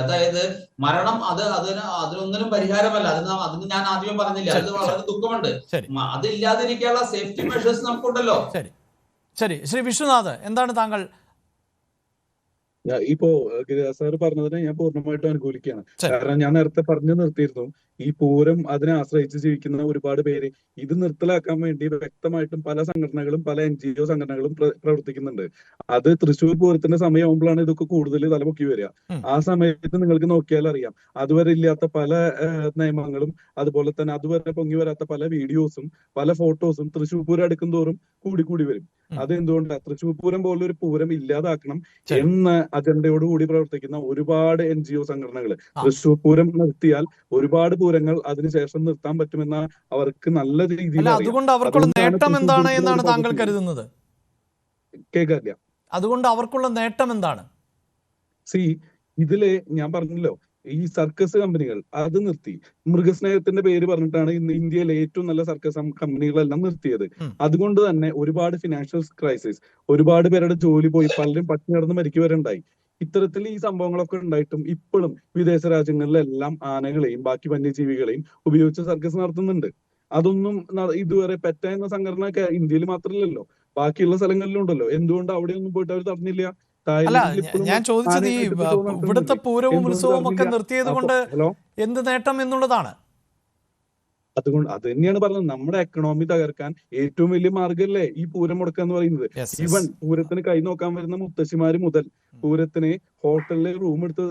അതായത് മരണം അതിനൊന്നിനും പരിഹാരമല്ല. അതിന് ഞാൻ ആദ്യം പറഞ്ഞില്ല, അത് വളരെ ദുഃഖമുണ്ട്. അതില്ലാതിരിക്കാനുള്ള സേഫ്റ്റി മെഷേഴ്സ് നമുക്കുണ്ടല്ലോ. ശരി, ശ്രീ വിശ്വനാഥ്, എന്താണ് താങ്കൾ? ഇപ്പോ സാർ പറഞ്ഞതിനെ ഞാൻ പൂർണ്ണമായിട്ടും അനുകൂലിക്കുകയാണ്. കാരണം ഞാൻ നേരത്തെ പറഞ്ഞു നിർത്തിയിരുന്നു, ഈ പൂരം അതിനെ ആശ്രയിച്ച് ജീവിക്കുന്ന ഒരുപാട് പേര് ഇത് നിർത്തലാക്കാൻ വേണ്ടി വ്യക്തമായിട്ടും പല സംഘടനകളും പല NGO സംഘടനകളും പ്രവർത്തിക്കുന്നുണ്ട്. അത് തൃശ്ശൂർ പൂരത്തിന്റെ സമയമാകുമ്പോഴാണ് ഇതൊക്കെ കൂടുതൽ തലപൊക്കി വരിക. ആ സമയത്ത് നിങ്ങൾക്ക് നോക്കിയാൽ അറിയാം, അതുവരെ ഇല്ലാത്ത പല നിയമങ്ങളും അതുപോലെ തന്നെ അതുവരെ പൊങ്ങി വരാത്ത പല വീഡിയോസും പല ഫോട്ടോസും തൃശ്ശൂർ പൂരം അടുക്കും തോറും കൂടി വരും. അതെന്തുകൊണ്ടാണ്? തൃശ്ശൂർ പൂരം പോലൊരു പൂരം ഇല്ലാതാക്കണം എന്ന അജണ്ടയോടുകൂടി പ്രവർത്തിക്കുന്ന ഒരുപാട് NGO സംഘടനകൾ. തൃശ്ശൂർ പൂരം നിർത്തിയാൽ ഒരുപാട് പൂരങ്ങൾ അതിനുശേഷം നിർത്താൻ പറ്റുമെന്ന അവർക്ക് നല്ല രീതിയിൽ അതുകൊണ്ട് അവർക്കുള്ള നേട്ടം എന്താണ് എന്നാണ് താങ്കൾ കരുതുന്നത്? കേൾക്കില്ല. അതുകൊണ്ട് അവർക്കുള്ള നേട്ടം എന്താണ്? ഇതില് ഞാൻ പറഞ്ഞല്ലോ, ഈ സർക്കസ് കമ്പനികൾ അത് നിർത്തി. മൃഗസ്നേഹത്തിന്റെ പേര് പറഞ്ഞിട്ടാണ് ഇന്ന് ഇന്ത്യയിലെ ഏറ്റവും നല്ല സർക്കസ് കമ്പനികളെല്ലാം നിർത്തിയത്. അതുകൊണ്ട് തന്നെ ഒരുപാട് ഫിനാൻഷ്യൽ ക്രൈസിസ്, ഒരുപാട് പേരുടെ ജോലി പോയി, പലരും പട്ടിണി കിടന്ന് മരിക്കുവരുണ്ടായി. ഇത്തരത്തിൽ ഈ സംഭവങ്ങളൊക്കെ ഉണ്ടായിട്ടും ഇപ്പോഴും വിദേശ രാജ്യങ്ങളിലെല്ലാം ആനകളെയും ബാക്കി വന്യജീവികളെയും ഉപയോഗിച്ച് സർക്കസ് നടത്തുന്നുണ്ട്. അതൊന്നും ഇതുവരെ പെറ്റ എന്ന സംഘടന ഇന്ത്യയിൽ മാത്രമല്ലല്ലോ, ബാക്കിയുള്ള സ്ഥലങ്ങളിലും ഉണ്ടല്ലോ. എന്തുകൊണ്ട് അവിടെയൊന്നും പോയിട്ട് അവർ തടഞ്ഞില്ല? അല്ല, ഞാൻ ചോദിച്ചത് ഈ ഇവിടുത്തെ പൂരവും ഉത്സവവും ഒക്കെ നിർത്തിയത് കൊണ്ട് എന്ത് നേട്ടം എന്നുള്ളതാണ്. അതുകൊണ്ട് അത് തന്നെയാണ് പറഞ്ഞത്, നമ്മുടെ എക്കണോമി തകർക്കാൻ ഏറ്റവും വലിയ മാർഗമല്ലേ ഈ പൂരം മുടക്കുക എന്ന് പറയുന്നത്. ഈവൻ പൂരത്തിന് കൈ നോക്കാൻ വരുന്ന മുത്തശ്ശിമാര് മുതൽ, പൂരത്തിന് ഹോട്ടലിൽ റൂം എടുത്ത്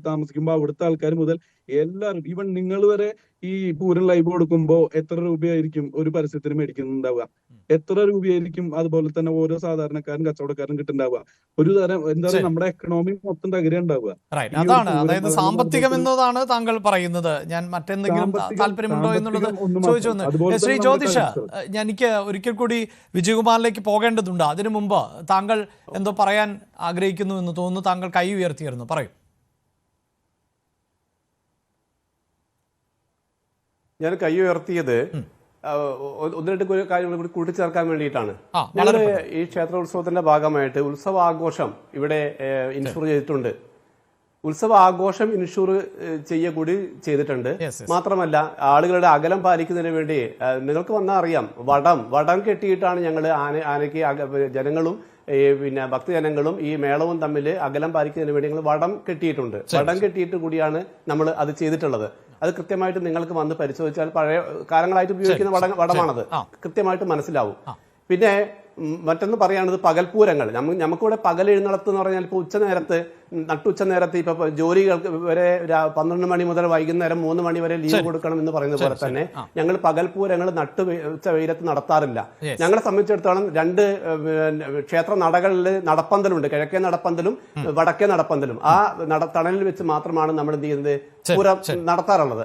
താമസിക്കുമ്പോ അവിടുത്തെ ആൾക്കാർ മുതൽ എല്ലാവരും, ഈവൻ നിങ്ങൾ വരെ ഈ പൂരം ലൈവ് കൊടുക്കുമ്പോ എത്ര രൂപയായിരിക്കും ഒരു പരസ്യത്തിന് മേടിക്കുന്നുണ്ടാവുക? എത്ര രൂപയായിരിക്കും അതുപോലെ തന്നെ ഓരോ സാധാരണക്കാരും കച്ചവടക്കാരും കിട്ടുന്നുണ്ടാവുക? ഒരു തരം എന്താ പറയുക, നമ്മുടെ എക്കണോമി മൊത്തം തകരുണ്ടാവുക. അതാണ്, അതായത് സാമ്പത്തികം എന്നതാണ് താങ്കൾ പറയുന്നത്. ഞാൻ മറ്റെന്തെങ്കിലും താല്പര്യമുണ്ടോ എന്നുള്ളത് ചോദിച്ചു വന്നു. ശ്രീ ജ്യോതിഷ്, എനിക്ക് ഒരിക്കൽ കൂടി വിജയകുമാറിലേക്ക് പോകേണ്ടതുണ്ട്. അതിനു മുമ്പ് താങ്കൾ എന്തോ പറയാൻ ആഗ്രഹിക്കുന്നു എന്ന് തോന്നുന്നു. താങ്കൾ കൈ ഉയർത്തിയിരുന്നു, പറയൂ. ഞാൻ കൈ ഉയർത്തിയത് ഒന്ന് രണ്ട് കാര്യങ്ങൾ കൂടി കൂട്ടിച്ചേർക്കാൻ വേണ്ടിയിട്ടാണ്. ആ, ഞങ്ങൾ ഈ ക്ഷേത്രോത്സവത്തിന്റെ ഭാഗമായിട്ട് ഉത്സവാഘോഷം ഇവിടെ ഇൻഷുർ ചെയ്തിട്ടുണ്ട്. ഉത്സവ ആഘോഷം ഇൻഷുർ കൂടി ചെയ്തിട്ടുണ്ട്. മാത്രമല്ല ആളുകളുടെ അകലം പാലിക്കുന്നതിന് വേണ്ടി നിങ്ങൾക്ക് വന്നാൽ അറിയാം, വടം കെട്ടിയിട്ടാണ് ഞങ്ങൾ ആനയ്ക്ക് ജനങ്ങളും പിന്നെ ഭക്തജനങ്ങളും ഈ മേളവും തമ്മിൽ അകലം പാലിക്കുന്നതിന് വേണ്ടി ഞങ്ങൾ വടം കെട്ടിയിട്ടുണ്ട്. വടം കെട്ടിയിട്ട് കൂടിയാണ് നമ്മൾ അത് ചെയ്തിട്ടുള്ളത്. അത് കൃത്യമായിട്ട് നിങ്ങൾക്ക് വന്ന് പരിശോധിച്ചാൽ പഴയ കാലങ്ങളായിട്ട് ഉപയോഗിക്കുന്ന വടമാണത്, കൃത്യമായിട്ട് മനസ്സിലാവും. പിന്നെ മറ്റൊന്ന് പറയാനുള്ളത് പകൽപൂരങ്ങൾ. നമുക്കിവിടെ പകൽ എഴുന്നള്ളത്ത് എന്ന് പറഞ്ഞാൽ ഇപ്പോൾ ഉച്ചനേരത്ത് നട്ടുച്ച നേരത്ത് ഇപ്പൊ ജോലികൾക്ക് വരെ 12 മണി മുതൽ വൈകുന്നേരം 3 മണി വരെ ലീവ് കൊടുക്കണം എന്ന് പറയുന്നത് പോലെ തന്നെ ഞങ്ങൾ പകൽപൂരങ്ങൾ ഉച്ച വെയിലത്ത് നടത്താറില്ല. ഞങ്ങളെ സംബന്ധിച്ചിടത്തോളം 2 ക്ഷേത്ര നടകളിൽ നടപ്പന്തലുണ്ട്, കിഴക്കേ നടപ്പന്തലും വടക്കേ നടപ്പന്തലും. ആ തണലിൽ വെച്ച് മാത്രമാണ് നമ്മൾ എന്ത് ചെയ്യുന്നത്, പൂരം നടത്താറുള്ളത്.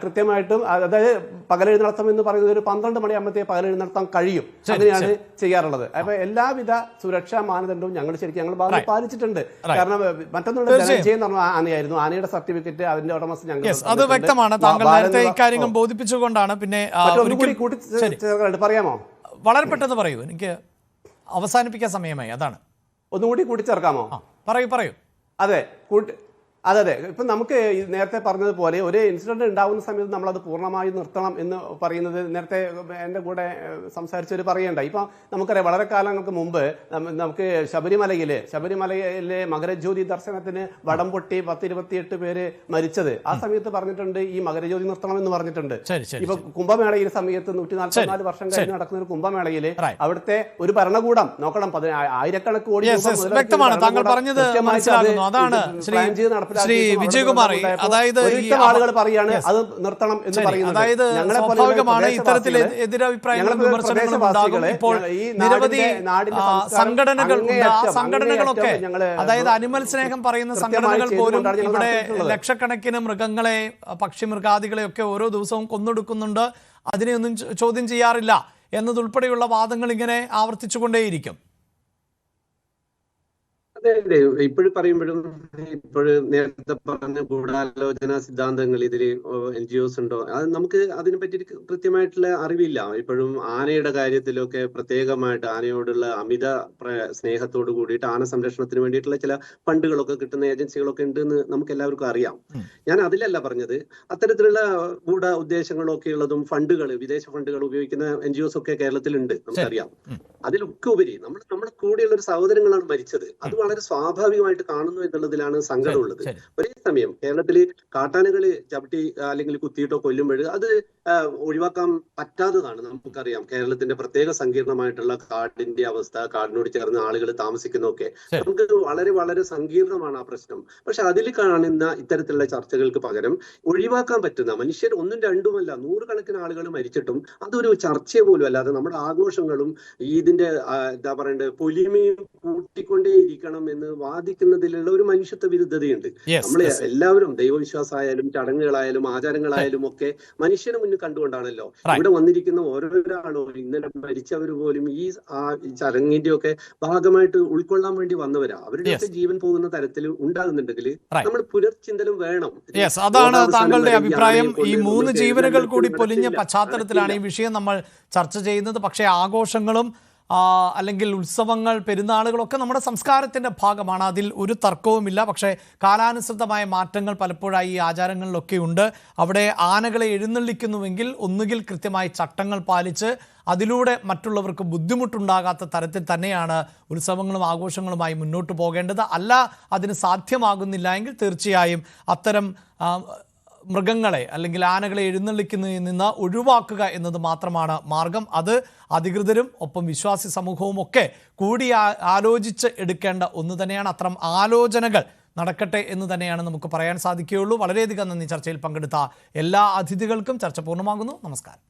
കൃത്യമായിട്ടും അതായത് പകലെഴുന്നള്ളത്തം എന്ന് പറയുന്നത് ഒരു 12 മണിയാകുമ്പോഴത്തേക്ക് പകലെഴുന്നള്ളത്താൻ കഴിയും. അങ്ങനെയാണ് ചെയ്യാറുള്ളത്. അപ്പൊ എല്ലാവിധ സുരക്ഷാ മാനദണ്ഡവും ഞങ്ങൾ ശരിക്കും പാലിച്ചിട്ടുണ്ട്. കാരണം മറ്റൊന്നുള്ള ജനജയം എന്ന് പറഞ്ഞ ആനയായിരുന്നു. ആനയുടെ സർട്ടിഫിക്കറ്റ് അതിന്റെ ഉടമസ്ഥ ഞങ്ങൾ അത് വ്യക്തമാണ്. താങ്കൾ നേരത്തെ ഇക്കാര്യങ്ങൾ ബോധിപ്പിച്ചുകൊണ്ടാണ്. പിന്നെ പറയാമോ? വളരെ പെട്ടെന്ന് പറയൂ, എനിക്ക് അവസാനിപ്പിക്കാൻ സമയമായി. അതാണ്. ഒന്നുകൂടി കൂട്ടിച്ചേർക്കാമോ? പറയൂ. അതെ, അതെ. ഇപ്പം നമുക്ക് നേരത്തെ പറഞ്ഞതുപോലെ ഒരു ഇൻസിഡന്റ് ഉണ്ടാവുന്ന സമയത്ത് നമ്മളത് പൂർണ്ണമായി നിർത്തണം എന്ന് പറയുന്നത് നേരത്തെ എൻ്റെ കൂടെ സംസാരിച്ചവർ പറയണ്ട. ഇപ്പം നമുക്കറിയാം, വളരെ കാലങ്ങൾക്ക് മുമ്പ് നമുക്ക് ശബരിമലയിലെ മകരജ്യോതി ദർശനത്തിന് വടം പൊട്ടി 10-28 പേര് മരിച്ചത്. ആ സമയത്ത് പറഞ്ഞിട്ടുണ്ട് ഈ മകരജ്യോതി നിർത്തണം എന്ന് പറഞ്ഞിട്ടുണ്ട്. ഇപ്പൊ കുംഭമേളയിൽ സമയത്ത് 144 വർഷം കഴിഞ്ഞ് നടക്കുന്ന ഒരു കുംഭമേളയിൽ അവിടുത്തെ ഒരു ഭരണകൂടം നോക്കണം, 1000 കോടി ശ്രീ വിജയകുമാർ, അതായത് ആളുകൾ പറയാണ് അത് നിർത്തണം എന്ന് പറയുന്നത്. അതായത് സ്വാഭാവികമാണ് ഇത്തരത്തിൽ എതിരഭിപ്രായങ്ങളും വിമർശനങ്ങളും ഉണ്ടാകും. ഇപ്പോൾ നിരവധി സംഘടനകളൊക്കെ, അതായത് അനിമൽ സ്നേഹം പറയുന്ന സംഘടനകൾ പോലും ഇവിടെ ലക്ഷക്കണക്കിന് മൃഗങ്ങളെ, പക്ഷിമൃഗാദികളെ ഒക്കെ ഓരോ ദിവസവും കൊന്നൊടുക്കുന്നുണ്ട്, അതിനെയൊന്നും ചോദ്യം ചെയ്യാറില്ല എന്നതുൾപ്പെടെയുള്ള വാദങ്ങൾ ഇങ്ങനെ ആവർത്തിച്ചുകൊണ്ടേയിരിക്കും. അതെ, ഇപ്പോഴും പറയുമ്പോഴും നേരത്തെ പറഞ്ഞ ഗൂഢാലോചന സിദ്ധാന്തങ്ങൾ ഇതിൽ NGOs ഉണ്ടോ, അത് നമുക്ക് അതിനെ പറ്റി കൃത്യമായിട്ടുള്ള അറിവില്ല. ഇപ്പോഴും ആനയുടെ കാര്യത്തിലൊക്കെ പ്രത്യേകമായിട്ട് ആനയോടുള്ള അമിത സ്നേഹത്തോട് കൂടിയിട്ട് ആന സംരക്ഷണത്തിന് വേണ്ടിയിട്ടുള്ള ചില ഫണ്ടുകളൊക്കെ കിട്ടുന്ന ഏജൻസികളൊക്കെ ഉണ്ടെന്ന് നമുക്ക് എല്ലാവർക്കും അറിയാം. ഞാൻ അതിലല്ല പറഞ്ഞത്. അത്തരത്തിലുള്ള ഗൂഢ ഉദ്ദേശങ്ങളൊക്കെ ഉള്ളതും വിദേശ ഫണ്ടുകൾ ഉപയോഗിക്കുന്ന NGOs ഒക്കെ കേരളത്തിലുണ്ട്, നമുക്കറിയാം. അതിലൊക്കെ ഉപരി നമ്മുടെ കൂടെയുള്ള ഒരു സഹോദരങ്ങളാണ് മരിച്ചത്. അത് വളരെ സ്വാഭാവികമായിട്ട് കാണുന്നു എന്നുള്ളതിലാണ് സങ്കടമുള്ളത്. ഒരേ സമയം കേരളത്തില് കാട്ടാനകള് ചവിട്ടി അല്ലെങ്കിൽ കുത്തിയിട്ടോ കൊല്ലുമ്പോൾ അത് ഒഴിവാക്കാൻ പറ്റാത്തതാണ്. നമുക്കറിയാം കേരളത്തിന്റെ പ്രത്യേക സങ്കീർണമായിട്ടുള്ള കാടിന്റെ അവസ്ഥ, കാടിനോട് ചേർന്ന് ആളുകൾ താമസിക്കുന്നതൊക്കെ നമുക്ക് വളരെ വളരെ സങ്കീർണമാണ് ആ പ്രശ്നം. പക്ഷെ അതിൽ കാണുന്ന ഇത്തരത്തിലുള്ള ചർച്ചകൾക്ക് പകരം ഒഴിവാക്കാൻ പറ്റുന്ന, മനുഷ്യർ 1ഉം 2ഉമല്ല 100 കണക്കിന് ആളുകൾ മരിച്ചിട്ടും അതൊരു ചർച്ച പോലും അല്ലാതെ നമ്മുടെ ആഘോഷങ്ങളും ഇതിന്റെ എന്താ പറയണ്ടത് പൊലിമയും കൂട്ടിക്കൊണ്ടേയിരിക്കണം എന്ന് വാദിക്കുന്നതിലുള്ള ഒരു മനുഷ്യത്വ വിരുദ്ധതയുണ്ട്. നമ്മൾ എല്ലാവരും ദൈവവിശ്വാസമായാലും ചടങ്ങുകളായാലും ആചാരങ്ങളായാലും ഒക്കെ മനുഷ്യനെ മുന്നിൽ കണ്ടുകൊണ്ടാണല്ലോ ഇവിടെ വന്നിരിക്കുന്ന ഓരോരാളോ ഇന്നലെ മരിച്ചവർ പോലും ഈ ചടങ്ങിന്റെ ഒക്കെ ഭാഗമായിട്ട് ഉൾക്കൊള്ളാൻ വേണ്ടി വന്നവരാ. അവരുടെയൊക്കെ ജീവൻ പോകുന്ന തരത്തിൽ ഉണ്ടാകുന്നുണ്ടെങ്കിൽ നമ്മൾ പുനർചിന്തനം വേണം. അതാണ് താങ്കളുടെ അഭിപ്രായം. ഈ 3 ജീവനുകൾ കൂടി പൊലിഞ്ഞ പശ്ചാത്തലത്തിലാണ് ഈ വിഷയം നമ്മൾ ചർച്ച ചെയ്യുന്നത്. പക്ഷേ ആഘോഷങ്ങളും അല്ലെങ്കിൽ ഉത്സവങ്ങൾ, പെരുന്നാളുകളൊക്കെ നമ്മുടെ സംസ്കാരത്തിൻ്റെ ഭാഗമാണ്, അതിൽ ഒരു തർക്കവുമില്ല. പക്ഷേ കാലാനുസൃതമായ മാറ്റങ്ങൾ പലപ്പോഴായി ഈ ആചാരങ്ങളിലൊക്കെ ഉണ്ട്. അവിടെ ആനകളെ എഴുന്നള്ളിക്കുന്നുവെങ്കിൽ ഒന്നുകിൽ കൃത്യമായി ചട്ടങ്ങൾ പാലിച്ച് അതിലൂടെ മറ്റുള്ളവർക്ക് ബുദ്ധിമുട്ടുണ്ടാകാത്ത തരത്തിൽ തന്നെയാണ് ഉത്സവങ്ങളും ആഘോഷങ്ങളുമായി മുന്നോട്ട് പോകേണ്ടത്. അല്ല അതിന് സാധ്യമാകുന്നില്ല എങ്കിൽ തീർച്ചയായും അത്തരം മൃഗങ്ങളെ അല്ലെങ്കിൽ ആനകളെ എഴുന്നള്ളിക്കുന്നതിൽ നിന്ന് ഒഴിവാക്കുക എന്നത് മാത്രമാണ് മാർഗം. അത് അധികൃതരും ഒപ്പം വിശ്വാസി സമൂഹവും ഒക്കെ കൂടി ആലോചിച്ച് എടുക്കേണ്ട ഒന്ന് തന്നെയാണ്. അത്തരം ആലോചനകൾ നടക്കട്ടെ എന്ന് തന്നെയാണ് നമുക്ക് പറയാൻ സാധിക്കുകയുള്ളൂ. വളരെയധികം നന്ദി ചർച്ചയിൽ പങ്കെടുത്ത എല്ലാ അതിഥികൾക്കും. ചർച്ച പൂർണ്ണമാകുന്നു. നമസ്കാരം.